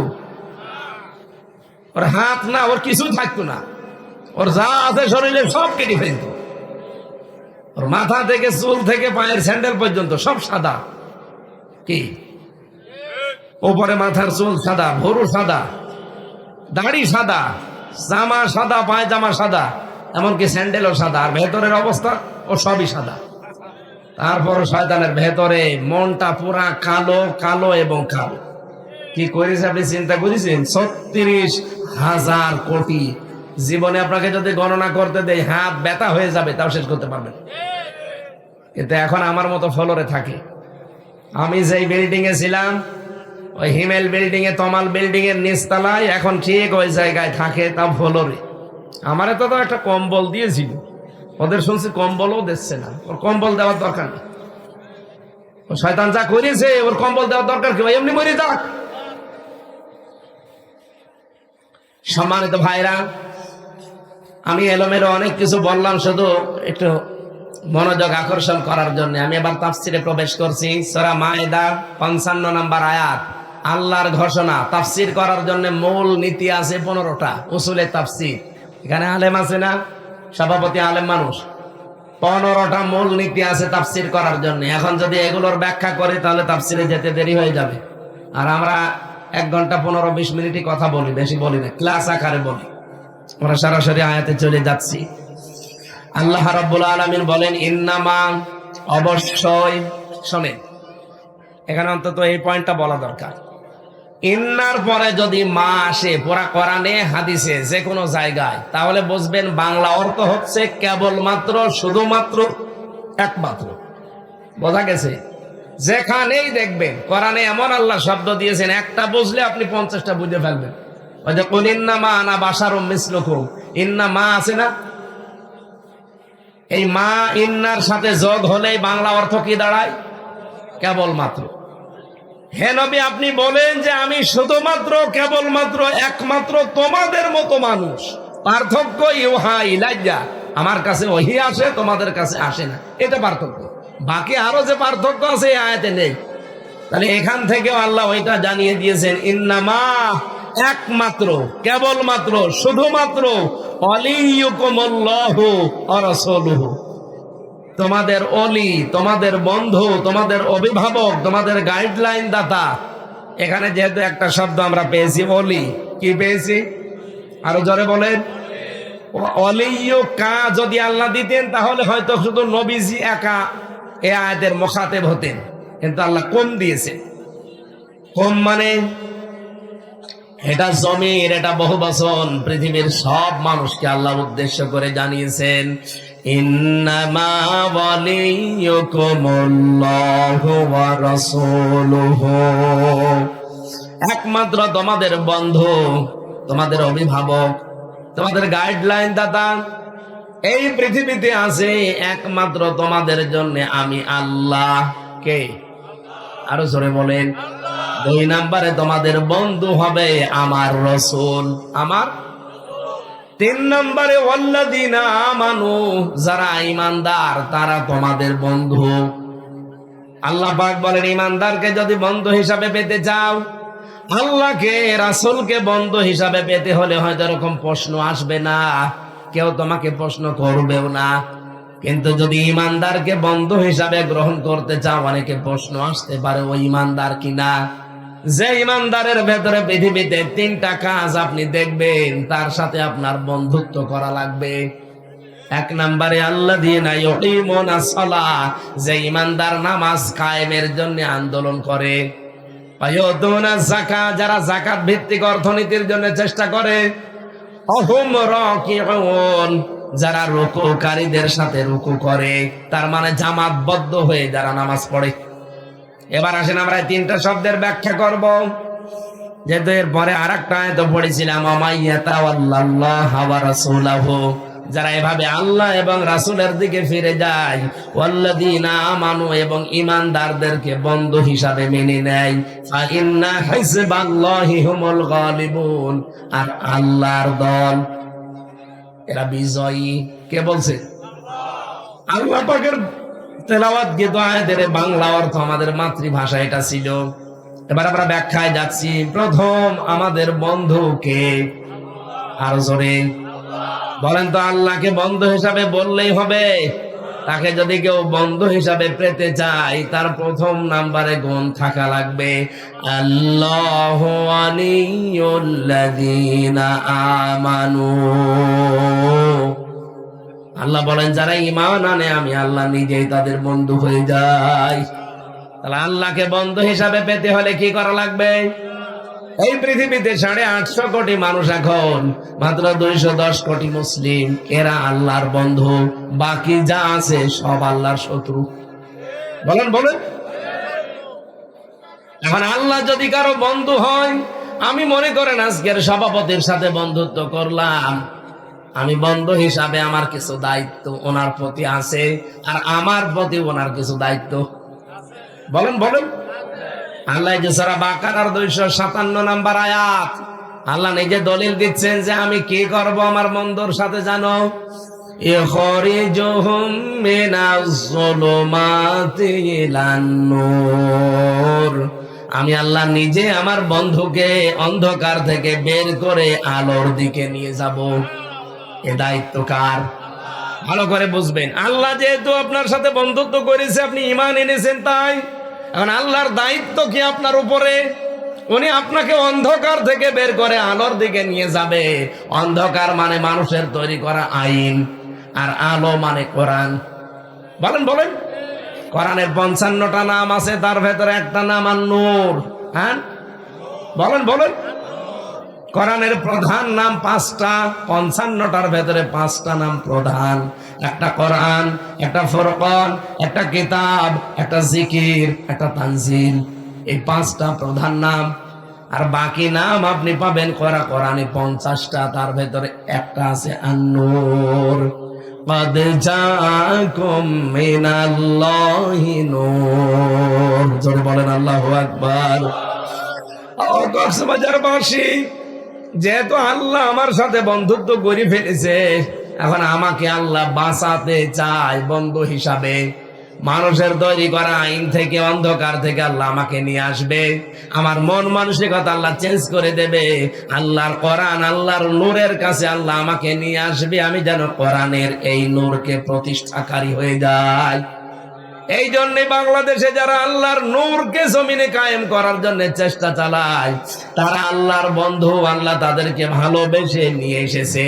ওর হাত না, ওর কিছু থাকতো না। ওর যা আছে শরীরে সব কেটে ফেলতো। ওর মাথা থেকে চুল থেকে পায়ের স্যান্ডেল পর্যন্ত সব সাদা। কি ওপরে মাথার চুল সাদা, ভরু সাদা, দাড়ি সাদা, জামা সাদা, পায়জামা সাদা, এমনকি স্যান্ডেলও সাদা। আর ভেতরের অবস্থা ও সবই সাদা। তারপর শয়তানের ভেতরে মনটা পুরা কালো, কালো এবং কালো। কি করেছে আপনি চিন্তা করেছেন? 36,000 কোটি জীবনে আপনাকে যদি গণনা করতে দেয় হাত ব্যথা হয়ে যাবে, তাও শেষ করতে পারবেন। কিন্তু এখন আমার মতো ফ্লোরে থাকে। আমি যেই বিল্ডিং এ ছিলাম, ওই হিমেল বিল্ডিং এ, তমাল বিল্ডিং এর নিচতলায়, এখন ঠিক ওই জায়গায় থাকে, তা ফ্লোরে। আমারে তো একটা কম্বল দিয়েছিল, ওদের শুনছি কম্বলও দিচ্ছে না। ওর কম্বল দেওয়ার দরকার নেই, ও শয়তান যা করেছে, ওর কম্বল দেওয়ার দরকার কি? এমনি মরে যাক। সম্মানিত ভাইরা, আমি এলোমেলো অনেক কিছু বললাম, শুধু একটু মনোযোগ আকর্ষণ করার জন্য। আমি এবার তাফসিরে প্রবেশ করছি। সূরা মায়েদা 55 নম্বর আয়াত, আল্লাহর ঘোষণা। তাফসির করার জন্য মূল নীতি আছে 15টা, উসুলে তাফসির। এখানে আলেম আছে না, সভাপতি আলেম মানুষ। 15টা মূল নীতি আছে তাফসির করার জন্য। এখন যদি এগুলোর ব্যাখ্যা করি তাহলে তাফসিরে যেতে দেরি হয়ে যাবে। আর আমরা 1 ঘন্টা 15-20 মিনিটই কথা বলি, বেশি বলি না, ক্লাস আকারে বলি। আমরা সরাসরি আয়াতে চলে যাচ্ছি। আল্লাহ রাব্বুল আলামিন বলেন, ইন্নামা, অবশ্যই। শোনেন, এখানে অন্তত এই পয়েন্টটা বলা দরকার। ইন্নার পরে যদি মা আসে পুরা কোরআনে হাদিসে যে কোনো জায়গায়, তাহলে বুঝবেন বাংলা অর্থ হচ্ছে কেবলমাত্র, শুধুমাত্র, একমাত্র। বোঝা গেছে? যেখানেই দেখবেন কোরআনে এমন আল্লাহ শব্দ দিয়েছেন, একটা বুঝলে আপনি 50টা বুঝে ফেলবেন। ওই যে কুল ইন্নামা আনা বাশারুম মিসলুকুম, ইন্না মা আছে না, এই মা ইন্নার সাথে যোগ হলেই বাংলা অর্থ কি দাঁড়ায়? কেবলমাত্র। হে নবী, আপনি বলেন যে আমি শুধুমাত্র, কেবলমাত্র, একমাত্র তোমাদের মতো মানুষ। পার্থক্য ইউহা ইলাইয়া, আমার কাছে ওহী আসে, তোমাদের কাছে আসে না, এটা পার্থক্য। বাকি আরো যে পার্থক্য আছে এই আয়াতে নেই। তাহলে এখান থেকেও আল্লাহ ওইটা জানিয়ে দিয়েছেন, ইন্নামা, একমাত্র, কেবলমাত্র, শুধুমাত্র, ওয়ালিয়ুকুমুল্লাহু ওয়া রাসূলুহু, তোমাদের অলি, তোমাদের বন্ধু, তোমাদের অভিভাবক, তোমাদের গাইডলাইন দাতা। এখানে যেহেতু একটা শব্দ আমরা পেয়েছি, অলি, কি পেয়েছি? আরো জোরে বলেন। অলিয়ু কা যদি আল্লাহ দিতেন তাহলে হয়তো শুধু নবীজি একা এ আয়াতের মুখাতেব হতেন, কিন্তু আল্লাহ কম দিয়েছে। কম মানে এটা জমির, এটা বহুবচন, পৃথিবীর সব মানুষকে আল্লাহ উদ্দেশ্য করে জানিয়েছেন, ইন্নামা ওয়ালিয়ুকুমুল্লাহু ওয়া রাসূলুহু, একমাত্র তোমাদের বন্ধু, তোমাদের অভিভাবক, তোমাদের গাইডলাইন দাতা এই পৃথিবীতে আছে একমাত্র তোমাদের জন্য আমি আল্লাহ। কে? আরো জোরে বলেন। 2 নম্বরে তোমাদের বন্ধু হবে আমার রাসূল, আমার। 3 নম্বরে ওয়াল্লাযিনা আমানু, যারা ঈমানদার তারা তোমাদের বন্ধু। আল্লাহ পাক বলেন, ঈমানদারকে যদি বন্ধু হিসাবে পেতে চাও, আল্লাহকে, রাসূলকে বন্ধু হিসাবে পেতে হলে হয়তো এরকম প্রশ্ন আসবে না, কেউ তোমাকে প্রশ্ন করবেও না। কিন্তু যদি ঈমানদারকে বন্ধু হিসাবে গ্রহণ করতে চাও, অনেকে প্রশ্ন আসতে পারে ও ঈমানদার কিনা। যে ঈমানদারের ভেতরে পৃথিবীতে 3টা কাজ আপনি দেখবেন, তার সাথে আপনার বন্ধুত্ব করা লাগবে। 1 নম্বরে আল্লাযীনা ইউকিমুনাস সালাহ, যে ঈমানদার নামাজ কায়েমের জন্য আন্দোলন করে। ওয়ায়ুতুনাজ যাকাত, যারা যাকাত ভিত্তিক অর্থনীতির জন্য চেষ্টা করে। অহুম রাকিউন, যারা রুকুকারীদের সাথে রুকু করে, তার মানে জামাতবদ্ধ হয়ে যারা নামাজ পড়ে। এবার আসেন আমরা 3টা শব্দের ব্যাখ্যা করব, যেহেতু এর পরে আরেকটা আয়াত পড়েছিলাম, ওয়ামাইয়াতাওয়াল্লাল্লাহা ওয়া রাসূলাহু, যারা এভাবে আল্লাহ এবং রাসূলের দিকে ফিরে যায়, ওয়াল্লাযীনা আমানু, এবং ঈমানদারদেরকে বন্ধু হিসাবে মেনে নেয়, ফা ইন্না হিজবাল্লাহি হুমুল গালিবুন, আর আল্লাহর দল এরা বিজয়ী। কে বলছে? আল্লাহ পাকের তেলাওয়াত গীত আয়াতের বাংলা অর্থ আমাদের মাতৃভাষা এটা ছিল। এবার আমরা ব্যাখ্যায় যাচ্ছি। প্রথম, আমাদের বন্ধু কে? আর জোরে বলেন তো। আল্লাহকে বন্ধু হিসাবে বললেই হবে? তাকে যদি কেউ বন্ধু হিসাবে পেতে চায়, তার প্রথম নাম্বারে গুণ থাকা লাগবে, আল্লাহু ওয়ালিয়ুল্লাযীনা আমানু। আল্লাহ বলেন, যারা ঈমান আনে আমি আল্লাহ নিজেই তাদের বন্ধু হয়ে যাই। তাহলে আল্লাহকে বন্ধু হিসাবে পেতে হলে কি করা লাগবে? এই পৃথিবীতে 850 কোটি মানুষ, এখন মাত্র 210 কোটি মুসলিম। এরা আল্লাহর বন্ধু, বাকি যা আছে সব আল্লাহর শত্রু। বলেন বলেন। এখন আল্লাহ যদি কারো বন্ধু হয়, আমি মনে করেন আজকের সভাপতির সাথে বন্ধুত্ব করলাম, আমি বন্ধু হিসাবে আমার কিছু দায়িত্ব ওনার প্রতি আছে, আর আমার প্রতি ওনার কিছু দায়িত্ব। বলেন বলেন। আল্লাহ যে সূরা বাকারার 257 নম্বর আয়াত, আল্লাহ নিজে দলিল দিচ্ছেন যে আমি কি করব আমার বন্ধুর সাথে, জানো? ইখরিজুহুম মিনাজ যুলুমাতি ইলান নূর। আমি আল্লাহ নিজে আমার বন্ধুকে অন্ধকার থেকে বের করে আলোর দিকে নিয়ে যাব। এ দায়িত্ব কার? ভালো করে বুঝবেন। আল্লাহ যেহেতু আপনার সাথে বন্ধুত্ব করেছে, আপনি ঈমান এনেছেন, তাই এখন আল্লাহর দায়িত্ব কি আপনার উপরে? উনি আপনাকে অন্ধকার থেকে বের করে আলোর দিকে নিয়ে যাবে। অন্ধকার মানে মানুষের তৈরি করা আইন, আর আলো মানে কোরআন। বলেন বলেন। কোরআনের 55টা নাম আছে, তার ভেতরে একটা নাম আন-নূর। হ্যাঁ, বলেন বলেন। কোরআনের প্রধান নাম 5টা, 55টার ভেতরে 5টা নাম প্রধান। একটা কোরআন, একটা ফুরকান, একটা কিতাব, একটা জিকির, একটা তানজিল। এই 5টা প্রধান নাম। আর বাকি নাম আপনি পাবেন কোরআনে 50টা, তার ভেতরে একটা আছে আন-নূর। قد جاءكم من الله نور। জোরে বলেন আল্লাহু আকবার। কক্সবাজারবাসী, যেহেতু আল্লাহ আমার সাথে বন্ধুত্ব করে ফেলেছে, এখন আমাকে আল্লাহ বাঁচাতে চায় বন্ধু হিসাবে। মানুষের তৈরি করা আইন থেকে, অন্ধকার থেকে আল্লাহ আমাকে নিয়ে আসবে। আমার মন মানসিকতা আল্লাহ চেঞ্জ করে দেবে। আল্লাহর কোরআন, আল্লাহর নূরের কাছে আল্লাহ আমাকে নিয়ে আসবে। আমি যেন কোরআনের এই নূরকে প্রতিষ্ঠাকারী হয়ে যাই। এই জন্য বাংলাদেশে যারা আল্লাহর নূরকে জমিনে কায়েম করার জন্য চেষ্টা চালায়, তারা আল্লাহর বন্ধু। আল্লাহ তাদেরকে ভালোবেসে নিয়ে এসেছে।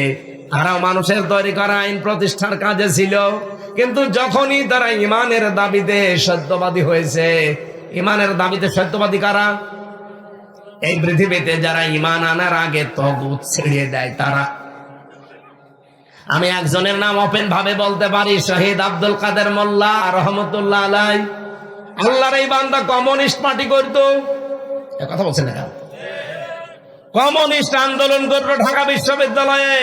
তারাও মানুষের তৈরি করা আইন প্রতিষ্ঠার কাজে ছিল, কিন্তু যখনই তারা ইমানের দাবিতে সত্যবাদী হয়েছে। ইমানের দাবিতে সত্যবাদী কারা? এই পৃথিবীতে যারা ইমান আনার আগে তাগুত ছেড়ে দেয় তারা। আমি একজনের নাম ওপেন ভাবে বলতে পারি, শহীদ আব্দুল কাদের মোল্লা রহমতুল্লাহ আলাই। আল্লাহর এই বান্দা কমিউনিস্ট পার্টি করতো। কথা বলছেন না? কমিউনিস্ট আন্দোলন করলো ঢাকা বিশ্ববিদ্যালয়ে,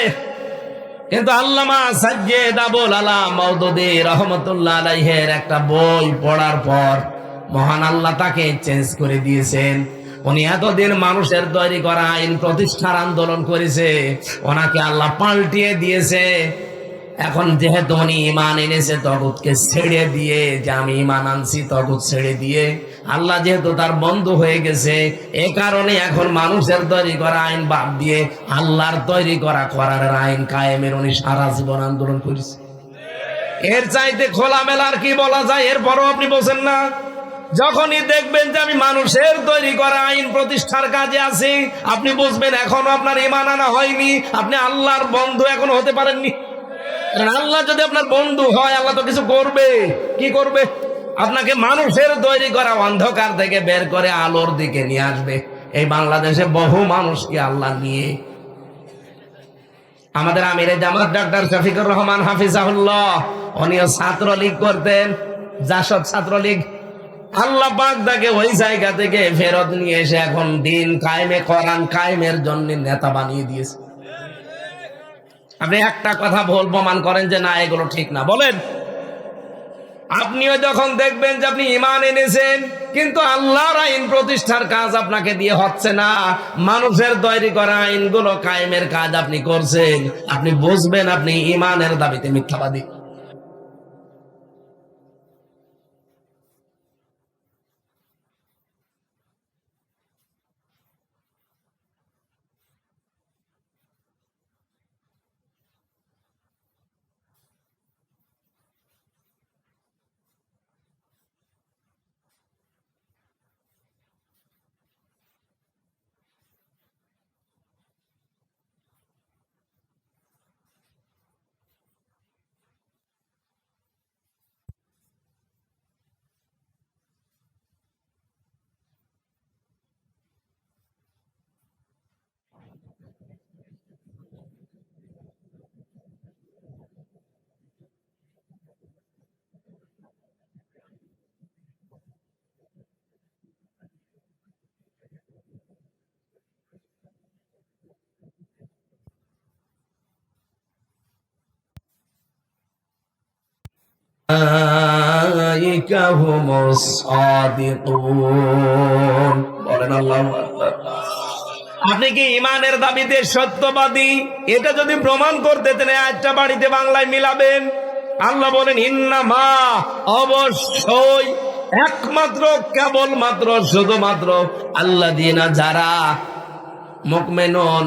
কিন্তু আল্লামা সাজ্জেদ আবুল আলা মওদুদী রহমতুল্লাহ আলাইহির একটা বই পড়ার পর মহান আল্লাহ তাকে চেঞ্জ করে দিয়েছেন। উনি এতদিন মানুষের তৈরি করা আইন প্রতিষ্ঠার আন্দোলন করেছে, ওনাকে আল্লাহ পাল্টিয়ে দিয়েছে। এখন যেহেতু উনি ইমান এনেছে তাগুতকে ছেড়ে দিয়ে, যে আমি ইমান আনছি তাগুত ছেড়ে দিয়ে, আল্লাহ যেহেতু তার বন্ধু হয়ে গেছে, এ কারণে এখন মানুষের তৈরি করা আইন বাদ দিয়ে আল্লাহর তৈরি করা কোরআনের আইন কায়েমের উনি সারা জীবন আন্দোলন করেছে। এর চাইতে খোলামেলা আর কি বলা যায়? এরপরও আপনি বলছেন না। যখনই দেখবেন যে আমি মানুষের তৈরি করা আইন প্রতিষ্ঠার কাজে আছি, আপনি বুঝবেন এখনো আপনার ঈমান আনা হয়নি, আপনি আল্লাহর বন্ধু এখনো হতে পারেননি। আল্লাহ যদি আপনার বন্ধু হয়, আল্লাহ তো কিছু করবে। কি করবে? আপনাকে মানুষের তৈরি করা অন্ধকার থেকে বের করে আলোর দিকে নিয়ে আসবে। এই বাংলাদেশে বহু মানুষকে আল্লাহ নিয়ে, আমাদের আমিরে জামাত ডাক্তার শফিকুর রহমান হাফিজাহুল্লাহ, উনিও ছাত্রলীগ করতেন, জাসদ ছাত্রলীগ। আল্লাহ পাক তাকে ওই জায়গা থেকে ফেরত নিয়ে এসে এখন দিন কায়েমে, কোরআন কায়েমের জন্য নেতা বানিয়ে দিয়েছে। আপনি একটা কথা ভুল প্রমাণ করেন যে না এগুলো ঠিক না, বলেন। আপনিও যখন দেখবেন যে আপনি ঈমান এনেছেন, কিন্তু আল্লাহর আইন প্রতিষ্ঠার কাজ আপনাকে দিয়ে হচ্ছে না, মানুষের তৈরি করা আইনগুলো কায়েমের কাজ আপনি করছেন, আপনি বুঝবেন আপনি ঈমানের দাবিতে মিথ্যাবাদী। উলাইকা হুমুস সাদিকুন। বলেন আল্লাহু আকবার। আপনি কি ইমানের দাবিতে সত্যবাদী? এটা যদি প্রমাণ করতে তাহলে আজটা বাড়িতে বাংলায় মিলাবেন। আল্লাহ বলেন ইন্নামা, অবশ্যই, একমাত্র, কেবলমাত্র, শুধুমাত্র আল্লাযীনা, যারা মুমিনুন,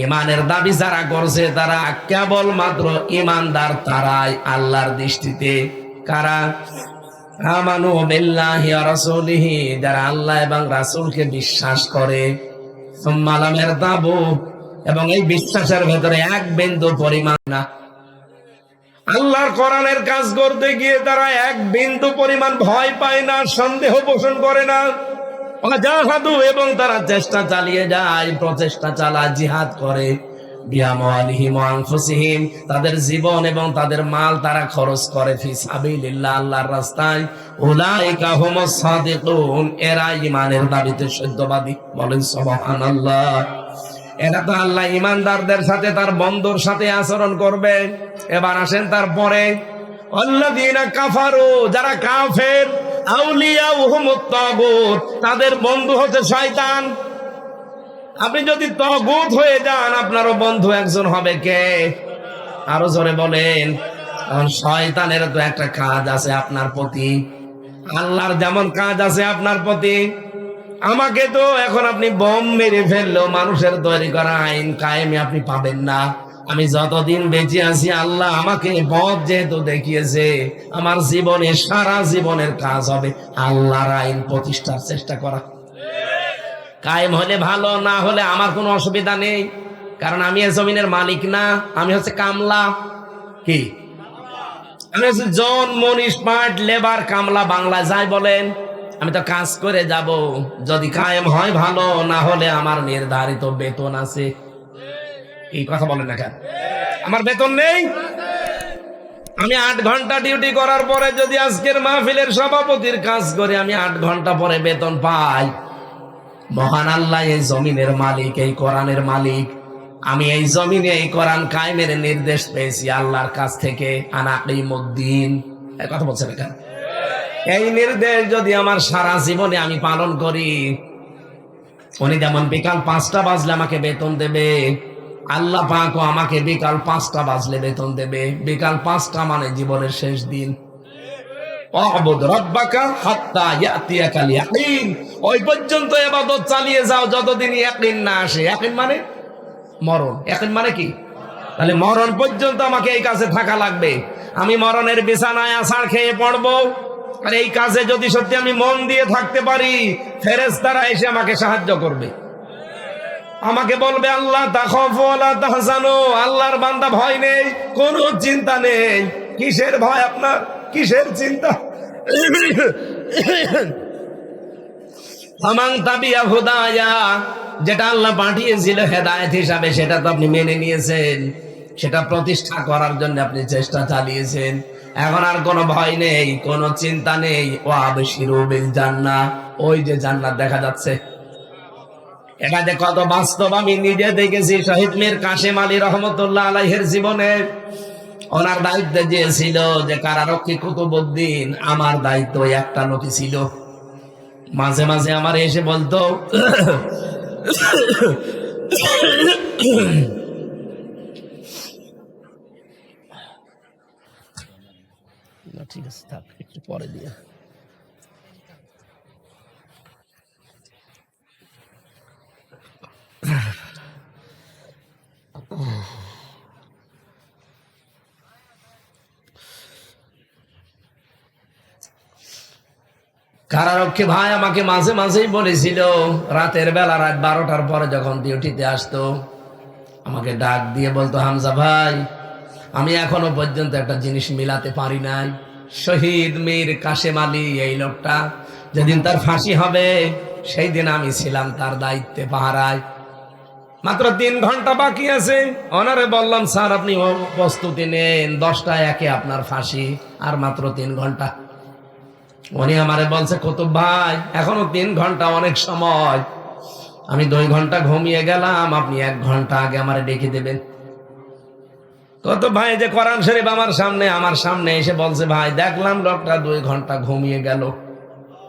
ইমানের দাবি যারা করছে তারা কেবলমাত্র ইমানদার, তারাই আল্লাহর দৃষ্টিতে। কারা? আমানু বিল্লাহি ওয়া রাসূলিহি, যারা আল্লাহ এবং রাসূলকে বিশ্বাস করে। সুম্মা লাম ইয়ারতাবু, এবং এই বিশ্বাসের ভেতরে এক বিন্দু পরিমাণ না, আল্লাহর কোরআনের কাজ করতে গিয়ে তারা এক বিন্দু পরিমাণ ভয় পায় না, সন্দেহ পোষণ করে না। ওয়াজাহাদু, এবং তারা চেষ্টা চালিয়ে যায়, প্রচেষ্টা চালায়, জিহাদ করে। বিআমওয়ালিহিম ওয়া আনফুসিহিম, তাদের জীবন এবং তাদের মাল তারা খরচ করে ফি সাবিলিল্লাহ, আল্লাহর রাস্তায়। উলাইকা হুমুস সাদিকুন, এরা ঈমানের দাবিতে সত্যবাদী। বলেন সুবহানাল্লাহ। এটা তো আল্লাহ ঈমানদারদের সাথে তার বন্ধুর সাথে আচরণ করবে। এবার আসেন তারপরে, আল্লাযীনা কাফারু, যারা কাফের, আউলিয়াউহুমুত তাগুত, তাদের বন্ধু হচ্ছে শয়তান। আপনি যদি তাগুত হয়ে যান, আপনারও বন্ধু একজন হবে কে? আরো জোরে বলেন। কারণ শয়তানের তো একটা কাজ আছে আপনার প্রতি, আল্লাহর যেমন কাজ আছে আপনার প্রতি। আমাকে তো এখন আপনি বোম মেরে ফেললেও মানুষের তৈরি করা আইন কায়েমে আপনি পাবেন না। আমি যতদিন বেঁচে আছি, আল্লাহ আমাকে পথ যেহেতু দেখিয়েছে, আমার জীবনে, সারা জীবনের কাজ হবে আল্লাহর আইন প্রতিষ্ঠার চেষ্টা করা। কায়েম হলে ভালো, না হলে আমার কোনো অসুবিধা নেই। কারণ আমি এই জমিনের মালিক না, আমি হচ্ছে কামলা। কি? আমি হচ্ছে জন, মনীষ, পাট, লেবার, কামলা, বাংলায় যাই বলেন। আমি তো কাজ করে যাব, যদি কায়েম হয় ভালো, না হলে আমার নির্ধারিত বেতন আছে। এই কথা বলেন না কেন? আমার বেতন নেই। আমি 8 ঘন্টা ডিউটি করার পরে যদি আজকের মাহফিলের সভাপতির কাজ করে আমি 8 ঘন্টা পরে বেতন পাই, মহান আল্লাহ এই জমিনের মালিক, এই কোরআনের মালিক। আমি এই জমিনে এই কোরআন কায়েমের নির্দেশ পেয়েছি আল্লাহর কাছ থেকে, আনা কিমুদ্দিন। এই কথা বলছেন না কেন? এই নির্দেশ যদি আমার সারা জীবনে আমি পালন করি, উনি যেমন বিকাল 5টা বাজলে আমাকে বেতন দেবে, আল্লাহ পাকও আমাকে বিকাল 5টা বাজলে বেতন দেবে। বিকাল 5টা মানে জীবনের শেষ দিন। ওয়াবুদ রাব্বাকা হাত্তা ইয়াতিয়াকাল ইয়াকিন, ওই পর্যন্ত ইবাদত চালিয়ে যাও যতদিন ইয়াকিন না আসে। ইয়াকিন মানে মরণ। ইয়াকিন মানে কি? তাহলে মরণ পর্যন্ত আমাকে এই কাজে থাকা লাগবে। আমি মরণের বিছানায় আছাড় খেয়ে পড়বো, আর এই কাজে যদি সত্যি আমি মন দিয়ে থাকতে পারি, ফেরেশতারা এসে আমাকে সাহায্য করবে। আমাকে বলবে আল্লাহ তাখাফু ওয়ালা তাহজানু, আল্লাহর বান্দা ভয় নেই, কোনো চিন্তা নেই। কিসের ভয় আপনার? কিসের চিন্তা? ফামান তাবিয়া হুদায়া, যেটা আল্লাহ পাঠিয়েছিল হেদায়েত হিসাবে, সেটা তো আপনি মেনে নিয়েছেন, সেটা প্রতিষ্ঠা করার জন্য আপনি চেষ্টা চালিয়েছেন। এখন আর কোনো ভয় নেই, কোনো চিন্তা নেই। ওয়াবশিরু বিল জান্নাহ, ওই যে জান্নাত দেখা যাচ্ছে, এটা যে কত বাস্তব আমি নিজে দেখেছি। শহীদ মীর কাসেম আলী রহমতুল্লাহ আলাইহির জীবনে ওনার দায়িত্বে যে ছিল যে কারারক্ষী কুতুবউদ্দিন, আমার দায়িত্ব একটা লোকই ছিল। মাঝে মাঝে আমার এসে বলতো, ঠিক আছে থাক, একটু পরে দিয়ে। কারারক্ষী ভাই আমাকে মাঝে মাঝেই বলেছিল, রাতের বেলা, রাত 12টার পরে যখন ডিউটিতে আসতো, আমাকে ডাক দিয়ে বলতো, হামজা ভাই, আমি এখনো পর্যন্ত একটা জিনিস মিলাতে পারি নাই। শহীদ মীর কাসেম আলী, এই লোকটা যেদিন তার ফাঁসি হবে সেই দিন আমি ছিলাম তার দায়িত্বে, পাহারায়। মাত্র 3 ঘন্টা বাকি আছে। ওনারে বললাম, স্যার আপনি প্রস্তুতি নেন, 10টায় একে আপনার ফাঁসি, আর মাত্র 3 ঘন্টা। উনি আমারে বলছে, কুতুব ভাই এখনো 3 ঘন্টা অনেক সময়, আমি 2 ঘন্টা ঘুমিয়ে গেলাম, আপনি 1 ঘন্টা আগে আমারে ডেকে দেবেন। কত ভাই যে কোরআন শরীফ আমার সামনে এসে বলছে, ভাই দেখলাম লোকটা 2 ঘন্টা ঘুমিয়ে গেল।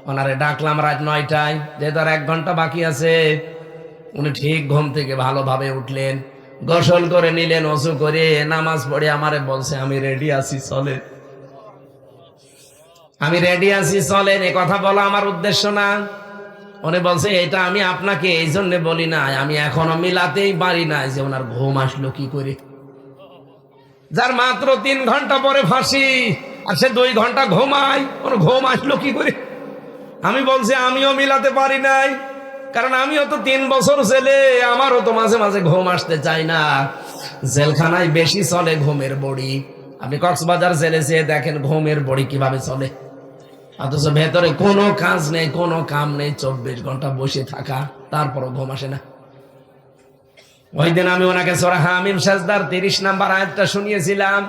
ওনারে ডাকলাম রাত 9টায়, যে তার 1 ঘন্টা বাকি আছে। উনি ঠিক ঘুম থেকে ভালোভাবে উঠলেন, গোসল করে নিলেন, ওযু করে নামাজ পড়ে আমারে বলছে, আমি রেডি আছি চলেন। আমি রেডি আছি চলেন, এ কথা বলা আমার উদ্দেশ্য না। উনি বলছে, এটা আমি আপনাকে এই জন্য বলি না, আমি এখনো মিলাতেই পারি না যে ওনার ঘুম আসলো কি করে। যার মাত্র 3 ঘন্টা পরে ফাঁসি, আর সে 2 ঘন্টা ঘুমায়, ওর ঘুম আসলো কি করে। আমি বলছি আমিও মিলাতে পারি নাই, কারণ আমিও তো 3 বছর ছেলে, আমারও তো মাঝে মাঝে ঘুম আসতে চাই না। জেলখানায় বেশি চলে ঘুমের বড়ি। আপনি কক্সবাজার জেলে যেয়ে দেখেন ঘুমের বড়ি কিভাবে চলে, অথচ ভেতরে কোনো কাজ নেই, কোনো কাম নেই, 24 ঘন্টা বসে থাকা, তারপরও ঘুম আসে না। ওই দিন আমি ওনাকে সূরা হামিম সাজদার 30 নাম্বার আয়াতটা শুনিয়েছিলাম,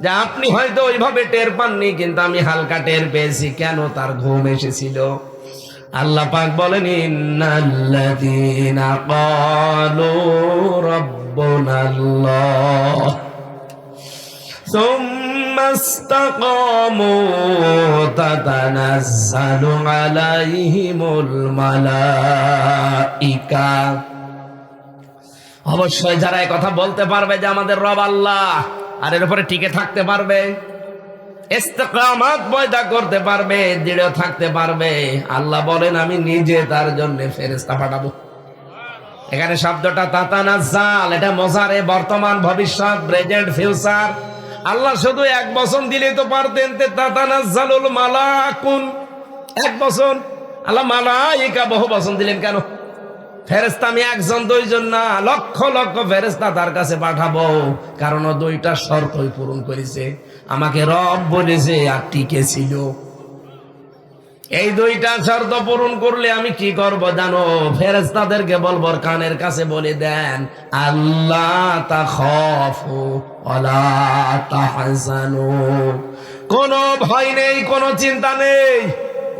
যে আপনি হয়তো ওইভাবে টের পাননি, কিন্তু আমি হালকা টের পেয়েছি কেন তার ঘুম এসেছিল। আল্লাহ পাক বলেন, ইন্নাল্লাযীনা ক্বালু রাব্বুনাল্লাহ সুম্মা ইসতাকামু তাতানাজ্জালু আলাইহিমুল মালাইকা। অবশ্যই যারা এই কথা বলতে পারবে যে আমাদের রব আল্লাহ, আর এর উপরে টিকে থাকতে পারবে, ইস্তিকামাত পয়দা করতে পারবে, দৃঢ় থাকতে পারবে, আল্লাহ বলেন আমি নিজে তার জন্য ফেরেশতা পাঠাবো। এখানে শব্দটা তাতানাজ্জাল, এটা মুজারে, বর্তমান, ভবিষ্যৎ, প্রেজেন্ট, ফিউচার। আল্লাহ শুধু 1 বছর দিলে তো পারতেন, তাতানাজ্জালুল মালাকুন 1 বছর, আল্লাহ মালাইকা বহু বছর দিলেন কেন? ফেরেশতা আমি 1 জন 2 জন না, লক্ষ লক্ষ ফেরেশতা তার কাছে পাঠাবো, কারণ ও 2টা শর্তই পূরণ করেছে। আমাকে রব বলেছে আর টিকে ছিল। এই 2টা শর্ত পূরণ করলে আমি কি করব জানো? ফেরেশতাদেরকে বলবো, কানের কাছে বলে দেন, আল্লাহ তাখাফু ওয়ালা তাহজানু, কোনো ভয় নেই, কোনো চিন্তা নেই।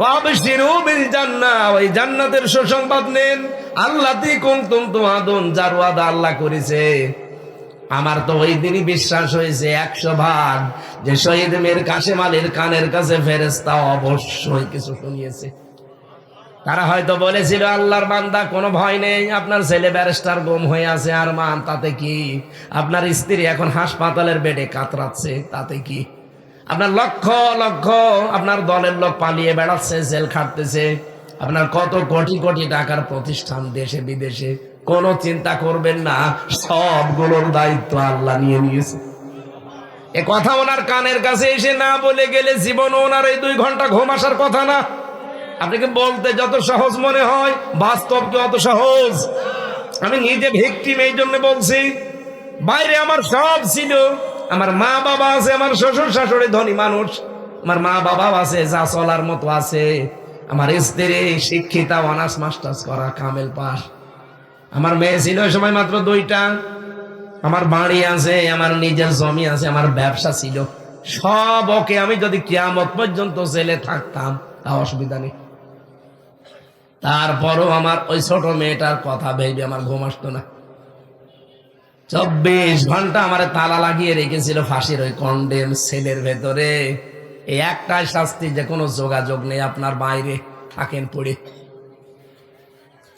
ওয়াবশিরু বিল জান্নাহ, ওই জান্নাতের সুসংবাদ নেন। আল্লাতী কুনতুম তুআদুন, যার ওয়াদা আল্লাহ করেছে। আমার তো ওই দিনই বিশ্বাস হয়েছে 100 ভাগ, যে শহীদ মীর কাসেম আলীর কানের কাছে ফেরেশতা অবশ্যই কিছু শুনিয়েছে। তারা হয়তো বলেছিল, আল্লাহর বান্দা কোনো ভয় নেই, আপনার ছেলে ব্যারিস্টার গুম হয়ে আছে, আর মান তাতে কি? আপনার স্ত্রী এখন হাসপাতালের বেডে কাতরাচ্ছে, তাতে কি? আপনার লক্ষ লক্ষ আপনার দলের লোক পালিয়ে বেড়াচ্ছে, জেল খাটতেছে, আপনার কত কোটি কোটি টাকার প্রতিষ্ঠান দেশে বিদেশে, কোনো চিন্তা করবেন না, সবগুলোর দায়িত্ব আল্লাহ নিয়ে নিয়েছে। এ কথা ওনার কানের কাছে এসে না বলে গেলে জীবন ওনার এই 2 ঘন্টা ঘুম আসার কথা না। আপনাকে বলতে যত সহজ মনে হয়, বাস্তব কি অত সহজ? আমি নিজে ভিকটিম, এই জন্য বলছি। বাইরে আমার সব ছিল, আমার মা বাবা আছে, আমার শ্বশুর শাশুড়ি ধনী মানুষ, আমার মা বাবা আছে, যা চলার মতো আছে, আমার স্ত্রী শিক্ষিতা, অনার্স মাস্টার্স করা, কামেল পাস, আমার মেয়ে ছিল ওই সময় মাত্র 2টা, আমার বাড়ি আছে, আমার নিজের জমি আছে, আমার ব্যবসা ছিল, সব ওকে। আমি যদি কিয়ামত পর্যন্ত জেলে থাকতাম তা অসুবিধা নেই। তারপরও আমার ওই ছোট মেয়েটার কথা ভেবে আমার ঘুম আসতো না। 24 ঘন্টা আমার তালা লাগিয়ে রেখেছিল ফাঁসির ওই কন্ডেম সেলের ভেতরে। এই একটাই শাস্তি, যে কোনো যোগাযোগ নেই, আপনার বাইরে থাকেন পড়ে।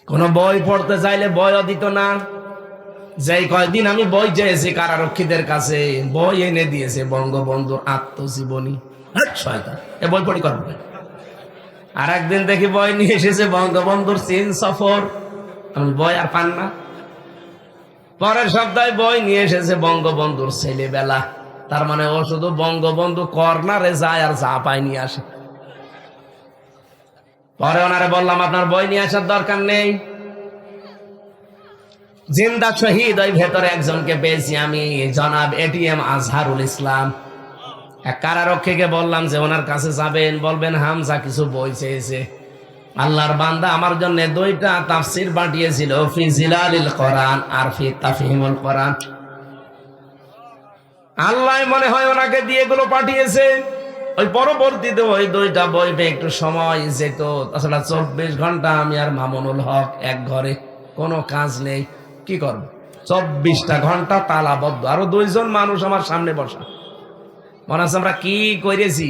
কোন বই পড়তে চাইলে বইও দিত না। যেই কয়দিন আমি বই চেয়েছি কারারক্ষীদের কাছে, বই এনে দিয়েছে বঙ্গবন্ধুর আত্মজীবনী। শয়তান, এ বই পড়ি করবে। আর একদিন দেখি বই নিয়ে এসেছে বঙ্গবন্ধুর চীন সফর, আমি বই আর পান না। পরের সপ্তাহে বই নিয়ে এসেছে বঙ্গবন্ধুর ছেলেবেলা। তার মানে ও শুধু বঙ্গবন্ধু কর্নারে যায় আর যা পায় নিয়ে আসে। পরে ওনারে বললাম, আপনার বই নিয়ে আসার দরকার নেই, জিন্দা শহীদ ওই ভেতরে একজনকে পেয়েছি আমি, জনাব এটিএম আজহারুল ইসলাম। এক কারারক্ষীকে বললাম যে ওনার কাছে যাবেন, বলবেন হামজা কিছু বই চেয়েছে। আল্লাহর বান্দা আমার জন্য 2টা তাফসির পাঠিয়েছিল, ফি জিলালিল কোরআন আর ফি তাফহিমুল কোরআন। আল্লাহ মনে হয় ওনাকে দিয়ে এগুলো পাঠিয়েছে। ওই পরবর্তীতে ওই দুইটা বই পেয়ে একটু সময় যেত। তাছাড়া 24 ঘন্টা আমি আর মামুনুল হক এক ঘরে, কোনো কাজ নেই, কি করব? 24টা ঘন্টা তালাবদ্ধ, আরো 2জন মানুষ আমার সামনে বসা। মনে হচ্ছে আমরা কি করেছি।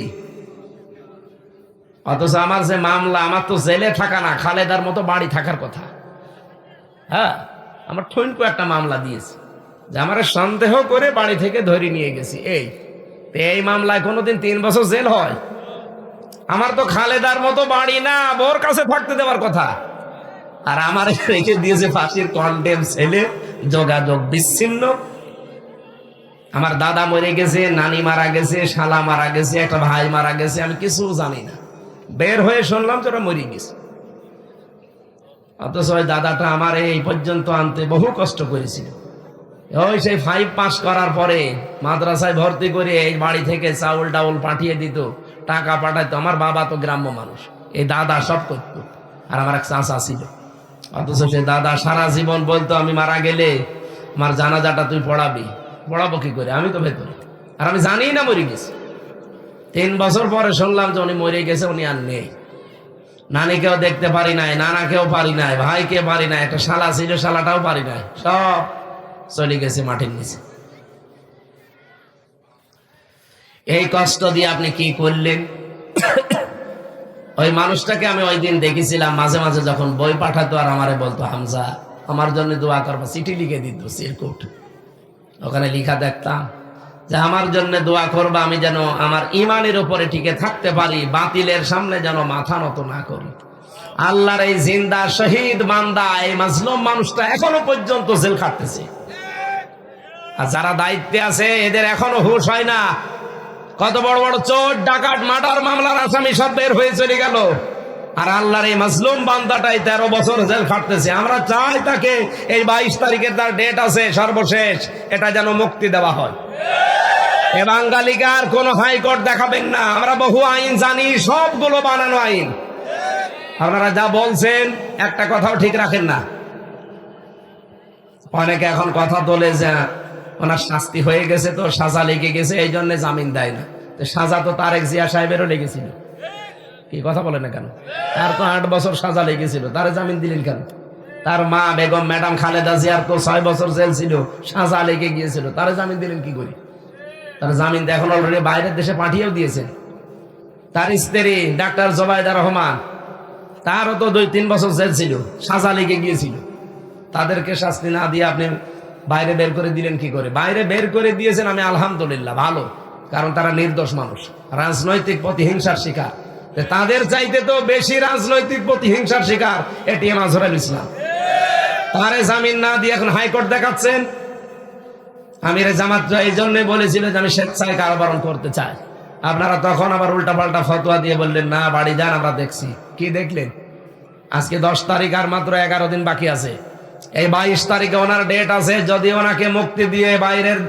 অথচ আমার যে মামলা, আমার তো জেলে থাকা না, খালেদার মতো বাড়ি থাকার কথা। হ্যাঁ, আমার ঠনকো একটা মামলা দিয়েছে যে আমার সন্দেহ করে বাড়ি থেকে ধরে নিয়ে গেছি। এই মামলায় কোনোদিন 3 বছর জেল হয়? আমার তো খালেদার মতো বাড়ি না, বোর কাছে থাকতে দেওয়ার কথা। আর আমার রেখে দিয়েছে ফাঁসির কন্ডেম ছেলে, যোগাযোগ বিচ্ছিন্ন। আমার দাদা মরে গেছে, নানি মারা গেছে, শালা মারা গেছে, একটা ভাই মারা গেছে, আমি কিছু জানি না। বের হয়ে শুনলাম যে ওরা মরে গেছে। অথচ ওই দাদাটা আমার এই পর্যন্ত আনতে বহু কষ্ট করেছিল। ওই সেই 5 পাস করার পরে মাদ্রাসায় ভর্তি করে এই বাড়ি থেকে চাউল ডাউল পাঠিয়ে দিত, টাকা পাঠাইতো। আমার বাবা তো গ্রাম্য মানুষ, এই দাদা সব করতো। আর আমার এক চাচা ছিল। অথচ সেই দাদা সারা জীবন বলতো আমি মারা গেলে আমার জানাজাটা তুই পড়াবি। পড়াবো কি করে, আমি তো ভেতরে, আর আমি জানি না মরে গেছে। 3 বছর পরে শুনলাম যে উনি মরে গেছে, উনি আর নেই। নানিকেও দেখতে পারি নাই, নানাকেও পারি নাই, ভাইকে পারি নাই, একটা শালা ছিল, শালাটাও পারি নাই, সব চলে গেছে মাটির নিচে। এই কষ্ট দিয়ে আপনি কি করলেন? ওই মানুষটাকে আমি ওই দিন দেখেছিলাম, মাঝে মাঝে যখন বই পাঠাতো আর আমারে বলতো হামজা আমার জন্য দোয়া করবা, চিঠি লিখে দিত সিরকুট, ওখানে লিখা দেখতাম যে আমার জন্য দোয়া করবা, আমি যেন আমার ইমানের উপরে টিকে থাকতে পারি, বাতিলের সামনে যেন মাথা নত না করি। আল্লাহর এই জিন্দা শহীদ বান্দা, এই মাজলুম মানুষটা এখনো পর্যন্ত জেল খাটতেছে। আর যারা দায়িত্বে আছে এদের এখনো হুঁশ হয় না। কত বড় বড় চোর ডাকাত মার্ডার মামলার আসামি সব বের হয়ে চলে গেল, আর আল্লাহর এই মাজলুম বান্দাটাই 13 বছর জেল খাটতেছে। আমরা চাই তাকে এই 22 তারিখে তার ডেট আছে সর্বশেষ, এটা যেন মুক্তি দেওয়া হয়। এ বাঙালিকে আর কোন হাইকোর্ট দেখাবেন না, আমরা বহু আইন জানি, সবগুলো বানানো আইন। আপনারা যা বলছেন একটা কথাও ঠিক রাখেন না। অনেকে এখন কথা তোলে যে ওনার শাস্তি হয়ে গেছে, তো সাজা লেগে গেছে, এই জন্য জামিন দেয় না। তো সাজা তো তারেক জিয়া সাহেবেরও লেগেছিল। কি কথা বলে না কেন? তার তো 8 বছর সাজা লেগেছিল, তারে জামিন দিলেন কেন? তার মা বেগম ম্যাডাম খালেদা জিয়ার তো 6 বছর জেল ছিল, সাজা লেগে গিয়েছিল, তারে জামিন দিলেন কি করে? তার জামিন এখন অলরেডি বাইরের দেশে পাঠিয়েও দিয়েছেন। তার স্ত্রী ডাক্তার জোবাইদা রহমান, তারও তো 2-3 বছর জেল ছিল, সাজা লেগে গিয়েছিল। তাদেরকে শাস্তি না দিয়ে আপনি বাইরে বের করে দিলেন কি করে? বাইরে বের করে দিয়েছেন, আমি আলহামদুলিল্লাহ, ভালো, কারণ তারা নির্দোষ মানুষ, রাজনৈতিক প্রতিহিংসার শিকার। তাদের চাইতে তো বেশি রাজনৈতিক প্রতিহিংসার শিকার এটিএম আজহারুল ইসলাম। তারে জামিন না দিয়ে এখন হাইকোর্ট দেখাচ্ছেন। আমির জামাত এই জন্যই বলেছিল যে আমি স্বেচ্ছায় কারাবরণ করতে চাই। আপনারা তখন আবার উল্টাপাল্টা ফতোয়া দিয়ে বললেন না, বাড়ি যান, আমরা দেখছি। কি দেখলেন? আজকে 10 তারিখ, আর মাত্র 11 দিন বাকি আছে। এই 22 তারিখে ওনার ডেট আছে। যদি ওনাকে মুক্তি দিয়ে বাইরের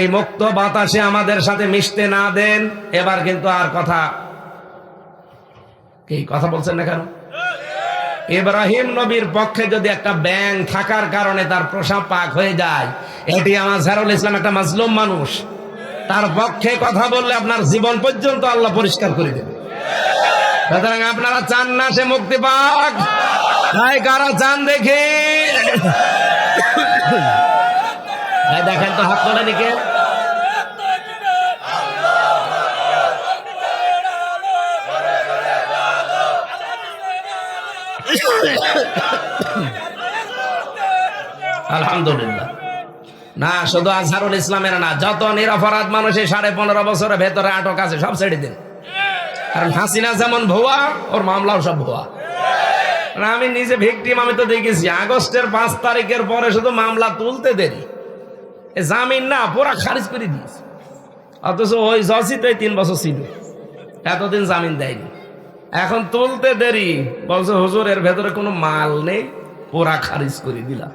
এই মুক্ত বাতাসে আমাদের সাথে মিশতে না দেন, এবার কিন্তু আর কথা, কি কথা বলছেন না কেন? ইব্রাহিম নবীর পক্ষে যদি একটা ব্যাঙ থাকার কারণে তার প্রসাব পাক হয়ে যায়, এটি আমার আজহারুল ইসলাম একটা মাজলুম মানুষ, তার পক্ষে কথা বললে আপনার জীবন পর্যন্ত আল্লাহ পরিষ্কার করে দেবে। সুতরাং আপনারা চান না সে মুক্তি পাক? তাই কারা চান দেখি? দেখেন তো, হাত তোলেন কে? আলহামদুলিল্লাহ। না, শুধু আজহারুল ইসলামের না, যত নিরপরাধ মানুষ 15.5 বছরের ভেতরে আটক আছে সব ছেড়ে দিন। কারণ হাসিনা যেমন ভুয়া, ওর মামলাও সব ভুয়া। আমি নিজে ভিকটিম, আমি তো দেখেছি। আগস্টের 5 তারিখের পরে শুধু মামলা তুলতে দেরি, জামিন না পুরা খারিজ করে দিয়েছে। অথচ ওই জজই তো 3 বছর ছিল, এতদিন জামিন দেয়নি। এখন তুলতে দেরি, বলছে হুজুর এর ভেতরে কোনো মাল নেই, পুরা খারিজ করে দিলাম।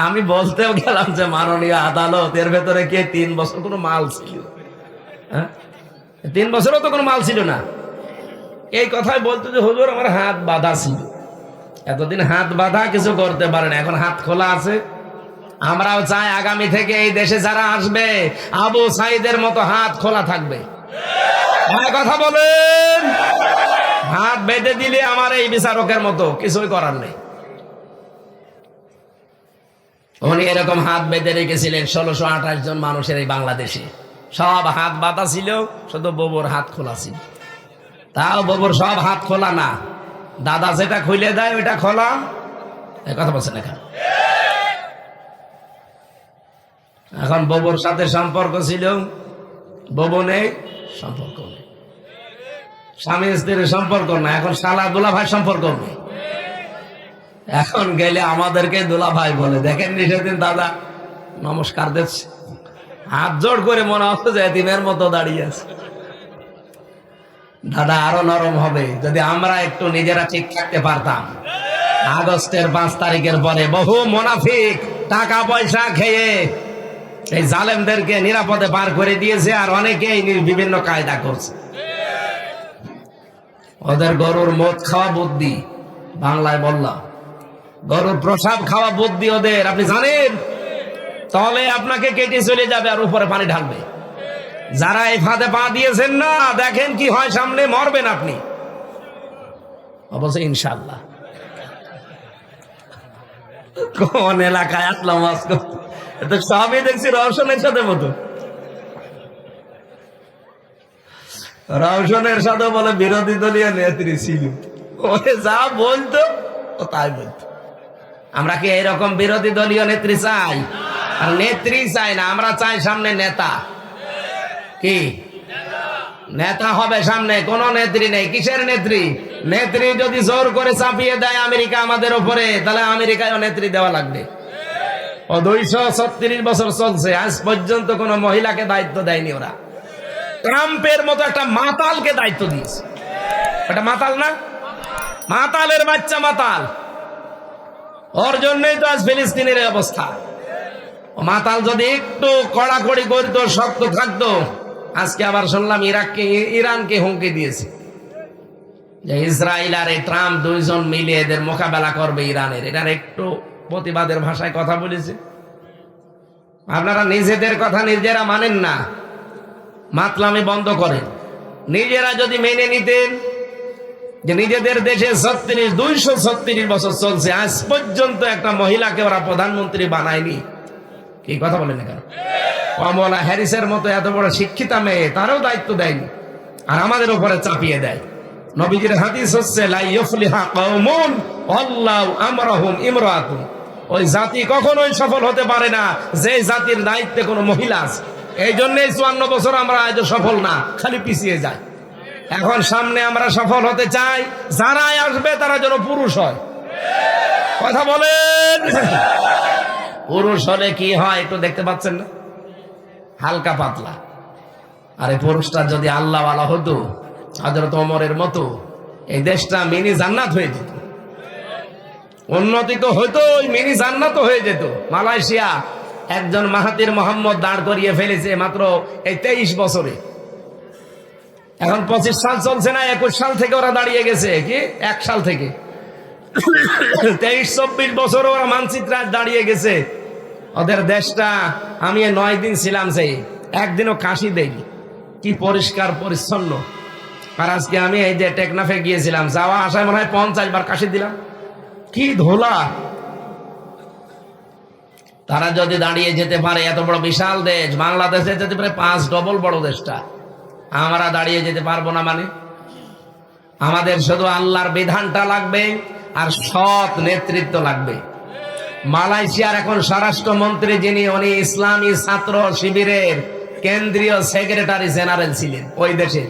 আমি বলতেও গেলাম যে মাননীয় আদালত, এর ভেতরে কে 3 বছর কোনো মাল ছিল? হ্যাঁ, 3 বছরও তো কোনো মাল ছিল না। এই কথাই বলতো যে হুজুর আমার হাত বাঁধা ছিল। এতদিন হাত বাঁধা, কিছু করতে পারে না, এখন হাত খোলা আছে। আমরাও চাই আগামী থেকে এই দেশে যারা আসবে আবু সাইদের মতো হাত খোলা থাকবে। কথা বলেন। হাত বেঁধে দিলে আমার এই বিচারকের মতো কিছুই করার নেই। উনি এরকম হাত বেঁধে রেখেছিলেন 1628 জন মানুষের এই বাংলাদেশে। সব হাত বাঁধা ছিল, শুধু ববুর হাত খোলা ছিল। তাও ববুর সব হাত খোলা না, দাদা যেটা খুলে দেয় ওইটা খোলা। কথা বলছেন এখানে। এখন ববুর সাথে সম্পর্ক ছিল, ববু নেই, সম্পর্ক নেই। স্বামী স্ত্রীর সম্পর্ক না, এখন শালা দুলা ভাই সম্পর্ক নেই। এখন গেলে আমাদেরকে দুলা ভাই বলে। দেখেননি সেদিন দাদা নমস্কার দিচ্ছে, হাত জোড় করে, মনে হচ্ছে যে এতিমের মতো দাঁড়িয়ে আছে। দাদা আরো নরম হবে যদি আমরা একটু নিজেরা ঠিক থাকতে পারতাম। আগস্টের 5 তারিখের পরে বহু মুনাফিক টাকা পয়সা খেয়ে এই জালেমদেরকে নিরাপদে পার করে দিয়েছে, আর অনেকেই বিভিন্ন কায়দা করছে। ওদের গরুর মদ খাওয়া বুদ্ধি, বাংলায় বললাম গরুর প্রসাব খাওয়া বুদ্ধি ওদের, আপনি জানেন? তাহলে আপনাকে কেটে চলে যাবে আর উপরে পানি ঢালবে। যারা এই ফাঁদে পা দিয়েছেন না, দেখেন কি হয় সামনে, মরবেন আপনি অবশ্যই ইনশাল্লাহ। কোন এলাকায় আসলাম আজকে, তো সবই দেখছি রওশনের সাথে মতো। রওশনের সাথে বলে বিরোধী দলীয় নেত্রী ছিল, ওরে যা বলতো ও তাই বলতো। আমরা কি এইরকম বিরোধী দলীয় নেত্রী চাই? আর নেত্রী চাই না, আমরা চাই সামনে নেতা। কি নেতা হবে সামনে? কোন নেত্রী নেই। কিসের নেত্রী? নেত্রী যদি জোর করে চাপিয়ে দেয় আমেরিকা আমাদের উপরে, তাহলে আমেরিকায় নেত্রী দেওয়া লাগবে। ও 236 বছর চলছে, আজ পর্যন্ত কোন মহিলাকে দায়িত্ব দেয়নি ওরা। ট্রাম্পের মতো একটা মাতালকে দায়িত্ব দিয়েছে। এটা মাতাল না? মাতালের বাচ্চা মাতাল। ওর জন্যই তো আজ ফিলিস্তিনের অবস্থা। ও মাতাল যদি একটু কড়াকড়ি করতো, শক্ত থাকতো, আজকে আবার শুনলাম ইরানকে হুমকি দিয়েছে যে ইসরায়েল আর এই ট্রাম্প দুইজন মিলে এদের মোকাবেলা করবে ইরানের। এটার একটু প্রতিবাদের ভাষায় কথা বলেছে। আপনারা নিজেদের কথা নিজেরা মানেন না, মাতলামি বন্ধ করেন। নিজেরা যদি মেনে নিতেন যে নিজেদের দেশে 236 বছর চলছে, আজ পর্যন্ত একটা মহিলাকে ওরা প্রধানমন্ত্রী বানায়নি। কি কথা বলেন কেন? কমলা হ্যারিসের মতো এত বড় শিক্ষিতা মেয়ে, তারও দায়িত্ব দেয়নি, আর আমাদের উপরে চাপিয়ে দেয়। নবীজির হাদিস হচ্ছে লা ইফলিহা কওমুন আল্লাহু আমরাহুম ইমরাতুন। ওই জাতি কখনোই সফল হতে পারে না যে জাতির দায়িত্বে কোনো মহিলা আছে। এই জন্যই 54 বছর আমরা আজ সফল না, খালি পিছিয়ে যাই। এখন সামনে আমরা সফল হতে চাই, যারাই আসবে তারা যেন পুরুষ হয়। কথা বলেন। পুরুষ হলে কি হয় একটু দেখতে পাচ্ছেন না? হালকা পাতলা। আর এই পুরুষটা যদি আল্লাহওয়ালা হতো, হযরত ওমরের মতো, এই দেশটা মিনি জান্নাত হয়ে যেত। উন্নতি তো হইতো, মিনি জান্নাত হয়ে যেত। মালয়েশিয়া একজন মাহাতির মোহাম্মদ দাঁড় করিয়ে ফেলেছে মাত্র এই 23 বছরে। এখন 25 সাল চলছে না, 21 সাল থেকে ওরা দাঁড়িয়ে গেছে। কি 1 সাল থেকে 23-24 বছর ওরা মানচিত্রে দাঁড়িয়ে গেছে। ওদের দেশটা, আমি 9 দিন ছিলাম, সেই একদিনও কাশি দেয়নি। কি পরিষ্কার পরিচ্ছন্ন। আর আজকে আমি এই যে টেকনাফে গিয়েছিলাম, যাওয়া আসায় মনে হয় 50 বার কাশি দিলাম। কি ধোলা। তারা যদি দাঁড়িয়ে যেতে পারে, এত বড় বিশাল দেশ, বাংলাদেশে যেতে পারে 5 ডবল বড় দেশটা, আমরা দাঁড়িয়ে যেতে পারবো না? মানে আমাদের শুধু আল্লাহর বিধানটা লাগবে আর সৎ নেতৃত্ব লাগবে। মালয়েশিয়ার এখন স্বরাষ্ট্রমন্ত্রী যিনি, উনি ইসলামী ছাত্র শিবিরের কেন্দ্রীয় সেক্রেটারি জেনারেল ছিলেন ওই দেশের।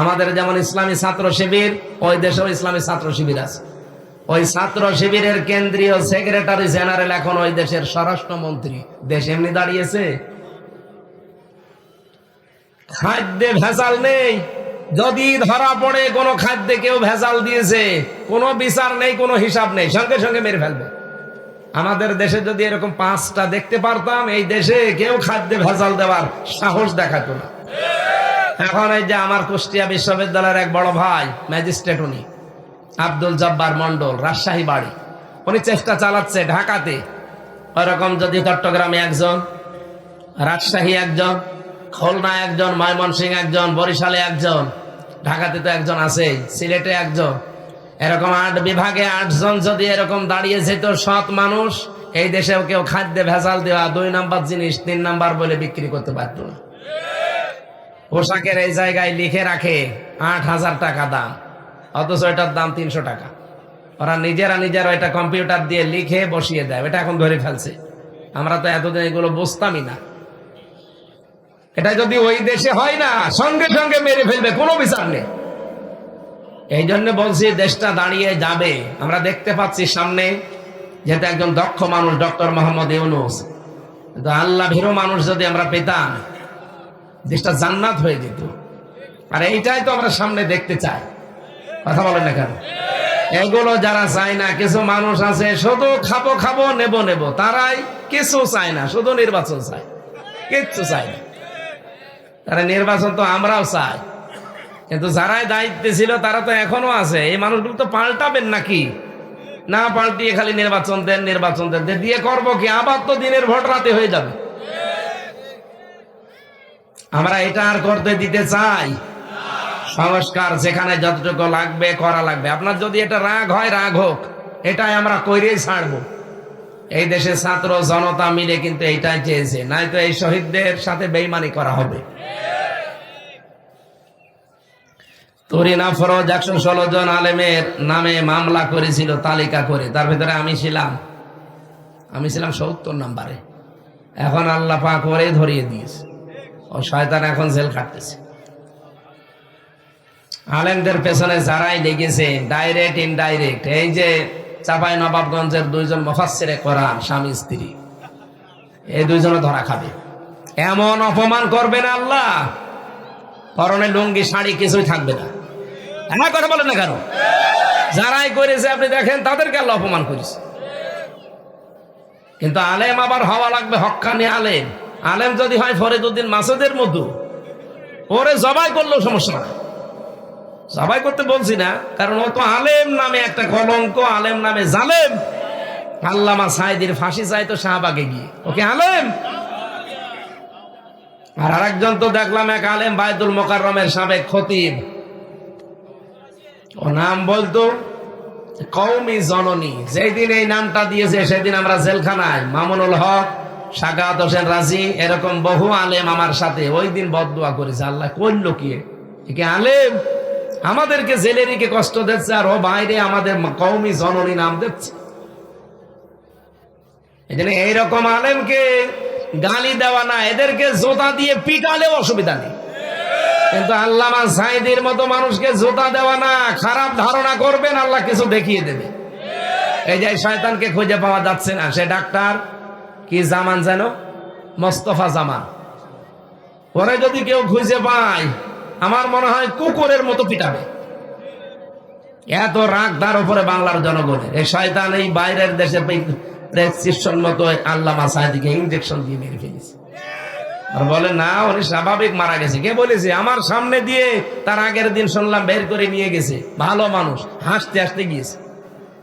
আমাদের যেমন ইসলামী ছাত্র শিবির, ওই দেশেও ইসলামী ছাত্র শিবির আছে। ওই ছাত্র শিবিরের কেন্দ্রীয় সেক্রেটারি জেনারেল এখন ওই দেশের স্বরাষ্ট্রমন্ত্রী। দেশ এমনি দাঁড়িয়েছে। খাদ্যে ভেজাল নেই। যদি ধরা পড়ে কোনো খাদ্যে কেউ ভেজাল দিয়েছে, কোনো বিচার নেই, কোনো হিসাব নেই, সঙ্গে সঙ্গে মেরে ফেলবে। আমাদের দেশে যদি এরকম 5টা দেখতে পারতাম, এই দেশে কেউ খাদ্যে ভেজাল দেওয়ার সাহস দেখাতো না। এখন এই যে আমার কুষ্টিয়া বিশ্ববিদ্যালয়ের এক বড় ভাই ম্যাজিস্ট্রেট, উনি আব্দুল জব্বার মন্ডল, রাজশাহী বাড়ি, উনি চেষ্টা চালাচ্ছে ঢাকাতে ওরকম যদি চট্টগ্রামে একজন, রাজশাহী একজন, খুলনা একজন, ময়মনসিংহ একজন, বরিশালে একজন, ঢাকাতে তো একজন আছে, সিলেটে একজন, এরকম 8 বিভাগে 8 জন যদি এরকম দাঁড়িয়ে যেত সৎ মানুষ, এই দেশেও কেউ খাদ্যে ভেজাল দেওয়া 2 নাম্বার জিনিস 3 নাম্বার বলে বিক্রি করতে পারত না। পোশাকের এই জায়গায় লিখে রাখে 8,000 টাকা দাম, অথচ এটার দাম 300 টাকা। ওরা নিজেরা এটা কম্পিউটার দিয়ে লিখে বসিয়ে দেয়, এটা এখন ধরে ফেলছে। আমরা তো এতদিন এগুলো বুঝতামই না। এটা যদি ওই দেশে হয় না, সঙ্গে সঙ্গে মেরে ফেলবে, কোনো বিচার নেই। এই জন্য বলছি দেশটা দাঁড়িয়ে যাবে। আমরা দেখতে পাচ্ছি সামনে, যেহেতু একজন দক্ষ মানুষ ডক্টর মোহাম্মদ ইউনূস, কিন্তু আল্লাহ ভীরু মানুষ যদি আমরা পেতাম, দেশটা জান্নাত হয়ে যেত। আর এইটাই তো আমরা সামনে দেখতে চাই। কথা বলেন না কেন? এগুলো যারা চায় না, কিছু মানুষ আছে শুধু খাবো নেব, তারাই কিছু চায় না, শুধু নির্বাচন চায়, কিচ্ছু চায় না। তারা নির্বাচন তো আমরাও চাই, কিন্তু যারাই দায়িত্বে ছিল তারা তো এখনো আছে। এই মানুষগুলো তো পাল্টাবেন নাকি? না পাল্টিয়ে খালি নির্বাচন দেন দিয়ে করবো কি? আবার তো দিনের ভোট রাতে হয়ে যাবে। আমরা এটা আর করতে দিতে চাই? সংস্কার যেখানে যতটুকু লাগবে করা লাগবে। আপনার যদি এটা রাগ হয়, রাগ হোক, এটাই আমরা কইরেই ছাড়বো। এই দেশে ছাত্র জনতা মিলে কিন্তু এইটাই চেয়েছে, নাই তো এই শহীদদের সাথে বেইমানি করা হবে। তরিনা ফরজ 116 জন আলেমের নামে মামলা করেছিল তালিকা করে, তার ভিতরে আমি ছিলাম 70 নম্বরে। এখন আল্লাহ পাক করে ধরিয়ে দিয়েছে, ও শয়তান এখন জেল খাটতেছে। আলেমদের পেছনে যারাই লেগেছে, ডাইরেক্ট ইনডাইরেক্ট, এই যে চাপাই নবাবগঞ্জের 2 জন মুফাসসিরে কোরআন স্বামী স্ত্রী, এই 2 জনে ধরা খাবে। এমন অপমান করবে না আল্লাহ, পরনে লুঙ্গি শাড়ি কিছুই থাকবে না। আমার কথা বলেন না কেন? যারাই করেছে আপনি দেখেন, তাদেরকে আল্লাহ অপমান করেছে। কিন্তু আলেম আবার হওয়া লাগবে হক্কানি আলেম। আলেম যদি হয় ফরিদউদ্দিন মাসুদের মতো, ওরে জবাই করলেও সমস্যা না। জবাই করতে বলছি না, কারণ ও তো আলেম নামে একটা কলঙ্ক, আলেম নামে জালেম। আল্লামা সাঈদীর ফাঁসি চাইতো শাহবাগে গিয়ে, ওকে আলেম। আর আরেকজন তো দেখলাম এক আলেম, বায়তুল মোকাররমের সাবেক খতিব, ও নাম বলতো কওমি জননী। যেই দিন এই নামটা দিয়েছে সেদিন আমরা জেলখানায়। মামুনুল হক, সাকাত হোসেন রাজি, এরকম বহু আলেম আমার সাথে ওই দিন বদদুয়া করেছে। আল্লাহ করলো কি? একে আলেম আমাদেরকে জেলে রেখে কষ্ট দিচ্ছে, আর ও বাইরে আমাদের কওমি জননী নাম দিচ্ছে। এই জন্য এইরকম আলেমকে গালি দেওয়া না, এদেরকে জোতা দিয়ে পিটালেও অসুবিধা নেই। কিন্তু আল্লামা সাঈদীর মতো মানুষকে জোতা দেওয়া না, খারাপ ধারণা করবেন, আল্লাহ কিছু দেখিয়ে দেবে। এই যে শয়তানকে খুঁজে পাওয়া যাচ্ছে না, সে ডাক্তার কি জামান যেন, মোস্তফা জামান, পরে যদি কেউ খুঁজে পায়, আমার মনে হয় কুকুরের মতো পিটাবে। এত রাগ তার উপরে বাংলার জনগণের। এই শয়তান এই বাইরের দেশে প্রেসক্রিপশন মতো আল্লামা সাঈদীকে ইনজেকশন দিয়ে মেরে ফেলেছে। আর বলে না, উনি স্বাভাবিক মারা গেছে। কে বলেছে? আমার সামনে দিয়ে তার আগের দিন শুনলাম বের করে নিয়ে গেছে। ভালো মানুষ, হাসতে হাসতে গিয়েছে।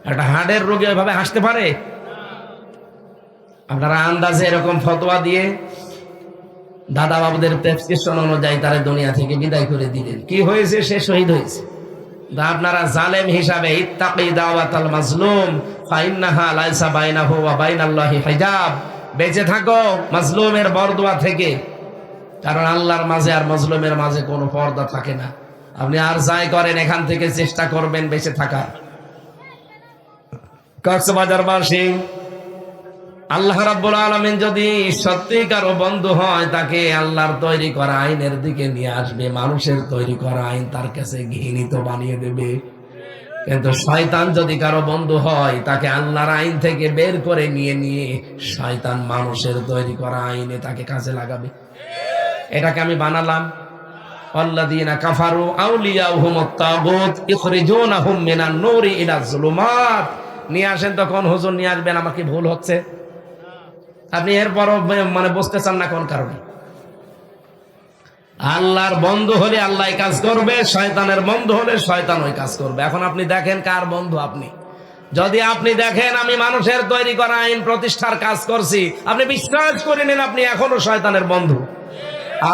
একটা হার্টের রোগী ওইভাবে হাসতে পারে? আপনারা আন্দাজে এরকম ফতোয়া দিয়ে দাদা বাবুদের প্রেসক্রিপশন অনুযায়ী তারা দুনিয়া থেকে বিদায় করে দিলেন। কি হয়েছে? সে শহীদ হয়েছে। আপনারা জালেম হিসাবে ইত্তাকি দাওয়াতাল মাজলুম ফাইন্নাহা লাইসা বাইনাহু ওয়া বাইনাল্লাহি হিজাব, বেঁচে থাকো মাজলুমের বরদোয়া থেকে, কারণ আল্লাহর মাঝে আর মাজলুমের মাঝে কোনো পর্দা থাকে না। আপনি আর যাই করেন, এখান থেকে চেষ্টা করবেন বেঁচে থাকার। কক্সবাজারবাসী, আল্লাহ রাব্বুল আলামিন যদি সত্যিকারও বন্ধু হয়, তাকে আল্লাহর তৈরি করা আইনের দিকে নিয়ে আসবে। মানুষের তৈরি করা আইন তার কাছে ঘৃণিত বানিয়ে দেবে। কিন্তু শয়তান যদি কারো বন্ধু হয়, তাকে আল্লাহর আইন থেকে বের করে নিয়ে শয়তান মানুষের তৈরি করা আইনে তাকে কাজে লাগাবে। এটাকে আমি বানালাম, আল্লাযীনা কাফারু আউলিয়াউহুমুত তাগুত ইখরিজুনাহুম মিনান নূরি ইলা যুলুমাত। নিয়ে আসেন তখন হুজুর নিয়ে আসবেন, আমাকে ভুল হচ্ছে। আপনি এরপরও মানে বুঝতে চান না কোন কারণে? আল্লাহর বন্ধু হলে আল্লাহ কাজ করবে, শয়তানের বন্ধু হলে শয়তান ওই কাজ করবে। এখন আপনি দেখেন কার বন্ধু আপনি। যদি আপনি দেখেন আমি মানুষের তৈরি করা আইন প্রতিষ্ঠার কাজ করছি, আপনি বিশ্বাস করে নেন আপনি এখনো শয়তানের বন্ধু।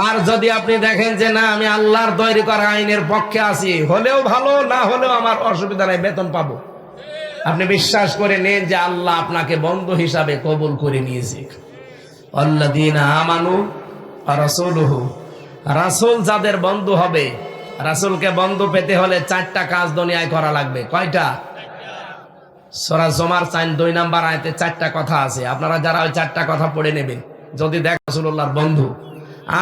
আর যদি আপনি দেখেন যে না আমি আল্লাহর তৈরি করা আইনের পক্ষে আছি, হলেও ভালো না হলেও আমার অসুবিধা নাই, বেতন পাবো, আপনি বিশ্বাস করে নেন যে আল্লাহ আপনাকে বন্ধু হিসাবে কবুল করে নিয়েছে। আল্লাযীনা আমানু ওয়া রাসূলুহু, রাসূল যাদের বন্ধু হবে, রাসূলকে বন্ধু পেতে হলে 4টা কাজ দুনিয়ায় করা লাগবে। কয়টা? সূরা জুমার 2 নম্বর আয়াতে 4টা কথা আছে। আপনারা যারা ওই 4টা কথা পড়ে নেবেন, যদি দেখেন রাসূলুল্লাহর বন্ধু।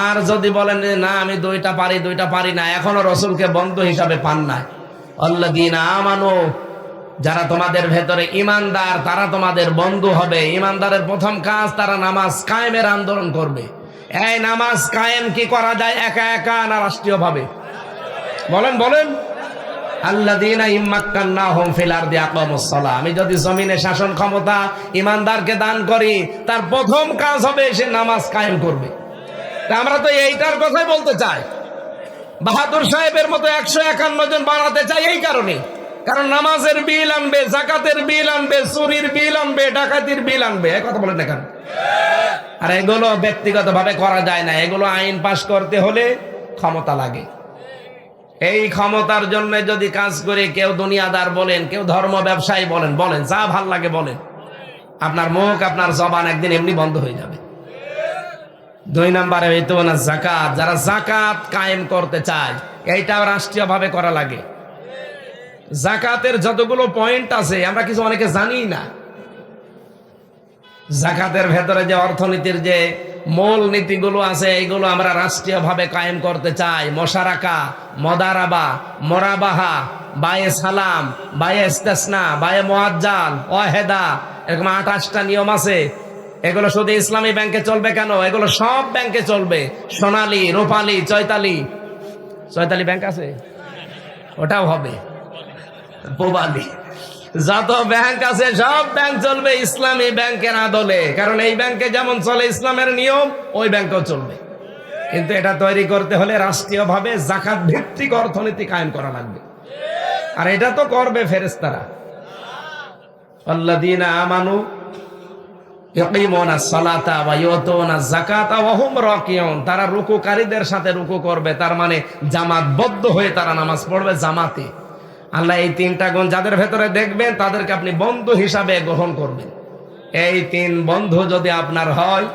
আর যদি বলেন যে না আমি 2টা পারি না, এখনো রাসূলকে বন্ধু হিসাবে পান না। আল্লাযীনা আমানু, যারা তোমাদের ভেতরে ইমানদার তারা তোমাদের বন্ধু হবে। ইমানদারের প্রথম কাজ, তারা নামাজ কায়েমের আন্দোলন করবে। এই নামাজ কায়েম কি করা যায় একা একা না রাষ্ট্রীয়ভাবে? বলেন। আল্লাযীনা ইম্মাক্কান্নাহুম ফিল আরদি আকামুস সালাহ, আমি যদি জমিনে শাসন ক্ষমতা ইমানদারকে দান করি, তার প্রথম কাজ হবে সে নামাজ কায়েম করবে। তা আমরা তো এইটার কথাই বলতে চাই। বাহাদুর সাহেবের মতো 151 জন বানাতে চাই এই কারণে, কারণ নামাজের বিল আনবে, যাকাতের বিল আনবে, চুরির বিল আনবে, ডাকাতির বিল আনবে। এই কথা বলেন না কেন? আর এগুলো ব্যক্তিগতভাবে করা যায় না, এগুলো আইন পাশ করতে হলে ক্ষমতা লাগে। এই ক্ষমতার জন্য যদি কাজ করে কেউ দুনিয়াদার বলেন, কেউ ধর্ম ব্যবসায়ী বলেন, যা ভাল লাগে বলেন, আপনার মুখ আপনার জবান একদিন এমনি বন্ধ হয়ে যাবে। 2 নম্বরে হইতো না যাকাত, যারা যাকাত কায়েম করতে চায়, এইটাও রাষ্ট্রীয়ভাবে করা লাগে। যাকাতের যতগুলো পয়েন্ট আছে আমরা কিছু অনেকে জানি না। যাকাতের ভেতরে যে অর্থনীতির যে মূল নীতিগুলো আছে এইগুলো আমরা রাষ্ট্রীয়ভাবে কায়েম করতে চাই। মোশারাকা, মদারাবা, মোরাবাহা, বায়ে সালাম, বায়ে ইস্তেসনা, বায়ে মুআজ্জাল, ওয়াহেদা, এরকম 28টা নিয়ম আছে। এগুলো শুধু ইসলামী ব্যাংকে চলবে কেন, এগুলো সব ব্যাংকে চলবে। সোনালী, রূপালী, চৈতালি ব্যাংক আছে, ওটাও হবে। পোবালি, যত ব্যাংক আছে সব ব্যাংক চলবে ইসলামী ব্যাংকের আদলে, কারণ এই ব্যাংকে যেমন চলে ইসলামের নিয়ম ওই ব্যাংকেও চলবে। কিন্তু এটা তৈরি করতে হলে রাষ্ট্রীয়ভাবে যাকাত ভিত্তিক অর্থনীতি কায়েম করা লাগবে। আর এটা তো করবে ফেরেশতারা। আল্লাযীনা আমানু ইয়াকিমুনাস সালাতা ওয়া ইউতুনাজ যাকাতা ওয়া হুম রাকিউন, তারা রুকুকারীদের সাথে রুকু করবে, তার মানে জামাতবদ্ধ হয়ে তারা নামাজ পড়বে জামাতে। আল্লাহ এই 3টা গুণ যাদের ভেতরে দেখবেন তাদেরকে আপনি বন্ধু হিসাবে গ্রহণ করবেন। এই 3 বন্ধু যদি আপনার হয়,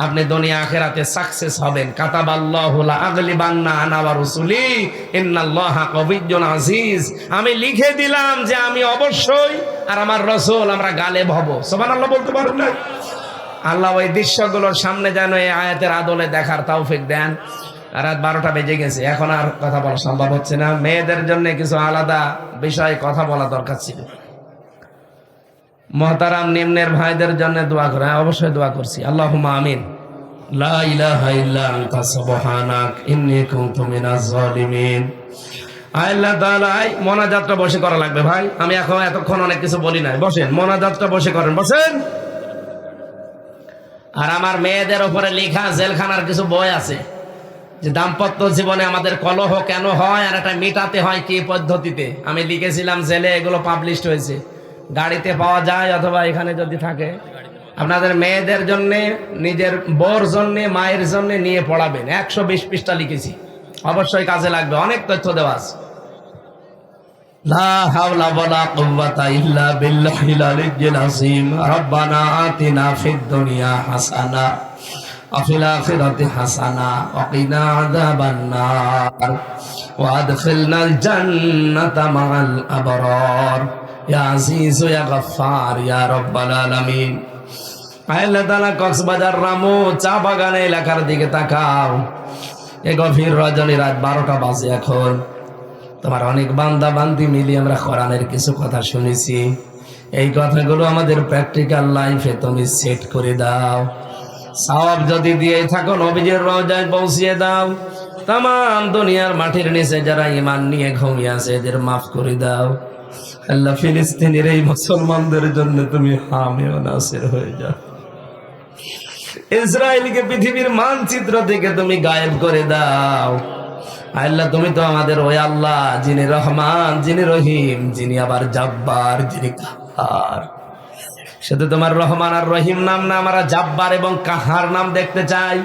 আপনি দুনিয়া আখিরাতে সাকসেস হবেন। কাতাবাল্লাহু লা আগলিবান্না আনা ওয়া রাসূলি ইন্নাল্লাহা কাবিয়্যুন আজিজ, আমি লিখে দিলাম যে আমি অবশ্যই আর আমার রাসূল আমরা গালেব হব। সুবহানাল্লাহ বলতে পারেন না? আল্লাহ ওই দৃশ্যগুলোর সামনে যেন এই আয়াতের আদলে দেখার তৌফিক দেন। রাত 12টা বেজে গেছে, এখন আর কথা বলা সম্ভব হচ্ছে না। মেয়েদের জন্য কিছু আলাদা বিষয়ে কথা বলা দরকার ছিল। মুহতারাম নিম্নের ভাইদের জন্য দোয়া করে, অবশ্যই দোয়া করছি। আল্লাহুম্মা আমিন। লা ইলাহা ইল্লা আনতা সুবহানাক ইন্নী কুনতু মিনাজ জালিমিন। আল্লাহ তাআলা, মোনাজাতটা বসে করা লাগবে ভাই। আমি এতক্ষণ অনেক কিছু বলি নাই, বসেন, মোনাজাতটা বসে করেন, বসেন। আর আমার মেয়েদের উপরে লেখা জেলখানার কিছু বই আছে, যে দাম্পত্য জীবনে আমাদের কলহ কেন হয় আর এটা মেটাতে হয় কি পদ্ধতিতে। আমি লিখেছিলাম জেলে, এগুলো পাবলিশড হয়েছে, গাড়িতে পাওয়া যায় অথবা এখানে যদি থাকে। আপনাদের মেয়েদের জন্য, নিজের বউর জন্য, মায়ের জন্য নিয়ে পড়াবেন। 120 পৃষ্ঠা লিখেছি, অবশ্যই কাজে লাগবে, অনেক তথ্য দেওয়া আছে। লা হাওলা ওয়ালা কুওয়াতা ইল্লা বিল্লাহিল আলিয়্যিল আযীম। রব্বানা আতিনা ফিদ দুনিয়া হাসানা ওয়া ফিল আখিরাতি হাসানা ওয়া কিনা আযাবান নার ওয়া আদখিলনাল জান্নাতা মা'আল আবরার ইয়া আজিজ ইয়া গফফার ইয়া রাব্বাল আলামিন। আল্লাহ তাআলা কক্সবাজার রামু চা বাগানে এলাকার দিকে তাকাও। এই গভীর রজনী, রাত 12টা বাজে এখন। তোমার অনেক বান্দা বান্দি মিলিয়ে আমরা কোরআনের কিছু কথা শুনেছি। এই কথাগুলো আমাদের প্র্যাকটিক্যাল লাইফে তুমি সেট করে দাও। সওয়াব যদি দিয়ে থাকো নবীজির রওজায় পৌঁছিয়ে দাও। তামাম দুনিয়ার মাটির নিচে যারা ঈমান নিয়ে ঘুমিয়ে আছে এদের মাফ করে দাও। আল্লাহ, ফিলিস্তিনের এই মুসলমানদের জন্য তুমি হামে ও নাসির হয়ে যাও। ইসরায়েলকে পৃথিবীর মানচিত্র থেকে তুমি গায়েব করে দাও। আল্লাহ, তুমি তো আমাদের ওই আল্লাহ যিনি রহমান, যিনি রহিম, যিনি আবার জাব্বার, যিনি কাহার। শুধু তোমার রহমান আর রহিম নাম না, আমরা জাব্বার এবং কাহার নাম দেখতে চাই।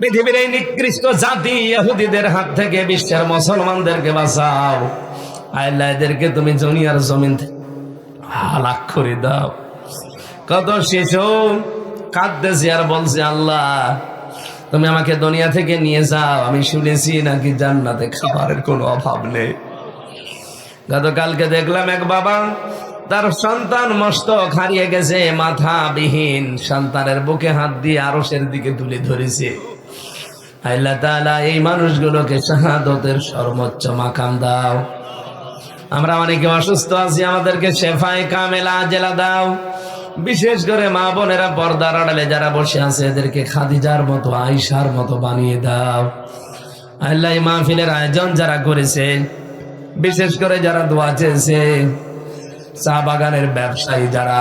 পৃথিবীর এই নিকৃষ্ট জাতি ইহুদিদের হাত থেকে বিশ্বের মুসলমানদেরকে বাঁচাও। আল্লাহ এদেরকে তুমি দুনিয়ার জমিন থেকে হালাক করে দাও। কত শিশু কাঁদতেছে আর বলছে, আল্লাহ তুমি আমাকে দুনিয়া থেকে নিয়ে যাও, আমি শুনেছি নাকি জান্নাতে খাবারের কোনো অভাব নেই। গতকালকে দেখলাম এক বাবা, তার সন্তান মস্তক হারিয়ে গেছে, মাথা বিহীন, সন্তানের বুকে হাত দিয়ে আরশের দিকে তুলে ধরেছে। আল্লাহ তাআলা এই মানুষগুলোকে শাহাদাতের সর্বোচ্চ মাকাম দাও। আমরা অনেকে অসুস্থ আছি, আমাদেরকে শেফায়ে কামেলা আজেলা দাও। বিশেষ করে মা বোনেরা পর্দার আড়ালে যারা বসে আছে, এদেরকে খাদিজার মতো, আয়েশার মতো বানিয়ে দাও। আল্লাহ এই মাহফিলের আয়োজন যারা করেছে, বিশেষ করে যারা দোয়া চেয়েছে, চা বাগানের ব্যবসায়ী যারা,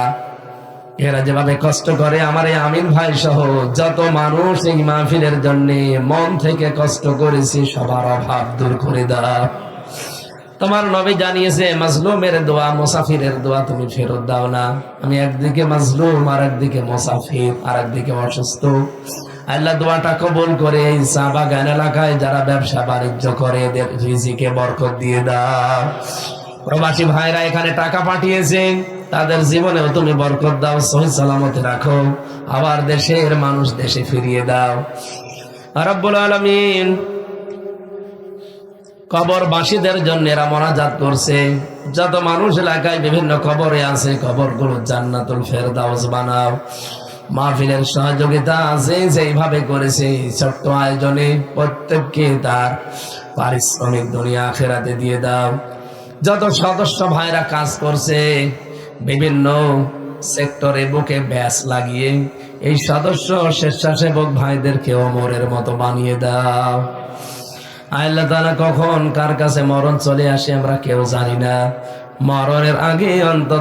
এরা যেভাবে কষ্ট করে, আমার এই আমিন ভাই সহ যত মানুষ এই মাহফিলের জন্য মন থেকে কষ্ট করেছে, সবার অভাব দূর করে দাও। তোমার নবী জানিয়েছে, মাজলুমের দোয়া, মুসাফিরের দোয়া তুমি ফেরত দাও না। আমি একদিকে মাজলুম, আর একদিকে মুসাফির, আর একদিকে অসুস্থ। আল্লাহ দোয়াটা কবুল করে এই চা বাগান এলাকায় যারা ব্যবসা বাণিজ্য করে, এদের রিজিকে বরকত দিয়ে দাও। প্রবাসী ভাইরা এখানে টাকা পাঠিয়েছে, তাদের জীবনেও তুমি বরকত দাও, সহি সালামতে রাখো। আবার দেশের মানুষ দেশে ফিরিয়ে দাও রব্বুল আলামিন। কবরবাসীদের জন্য এরা মোনাজাত করছে, যত মানুষ এলাকায় বিভিন্ন কবরে আছে, কবরগুলো জান্নাতুল ফেরদাউস বানাও। মাহফিলের সহযোগিতা আছে যেইভাবে করেছে ছোট্ট আয়োজনে, প্রত্যেককে তার পারিশ্রমিক দুনিয়া আখিরাতে দিয়ে দাও। যত সদস্য ভাইরা কাজ করছে বিভিন্ন সেক্টরে বুকে ব্যাস লাগিয়ে, এই সদস্য স্বেচ্ছাসেবক ভাইদেরকে ওমরের মতো বানিয়ে দাও। আল্লাহ তাআলা কখন কার কাছে মরণ চলে আসে আমরা কেউ জানি না। মরণের আগে অন্তত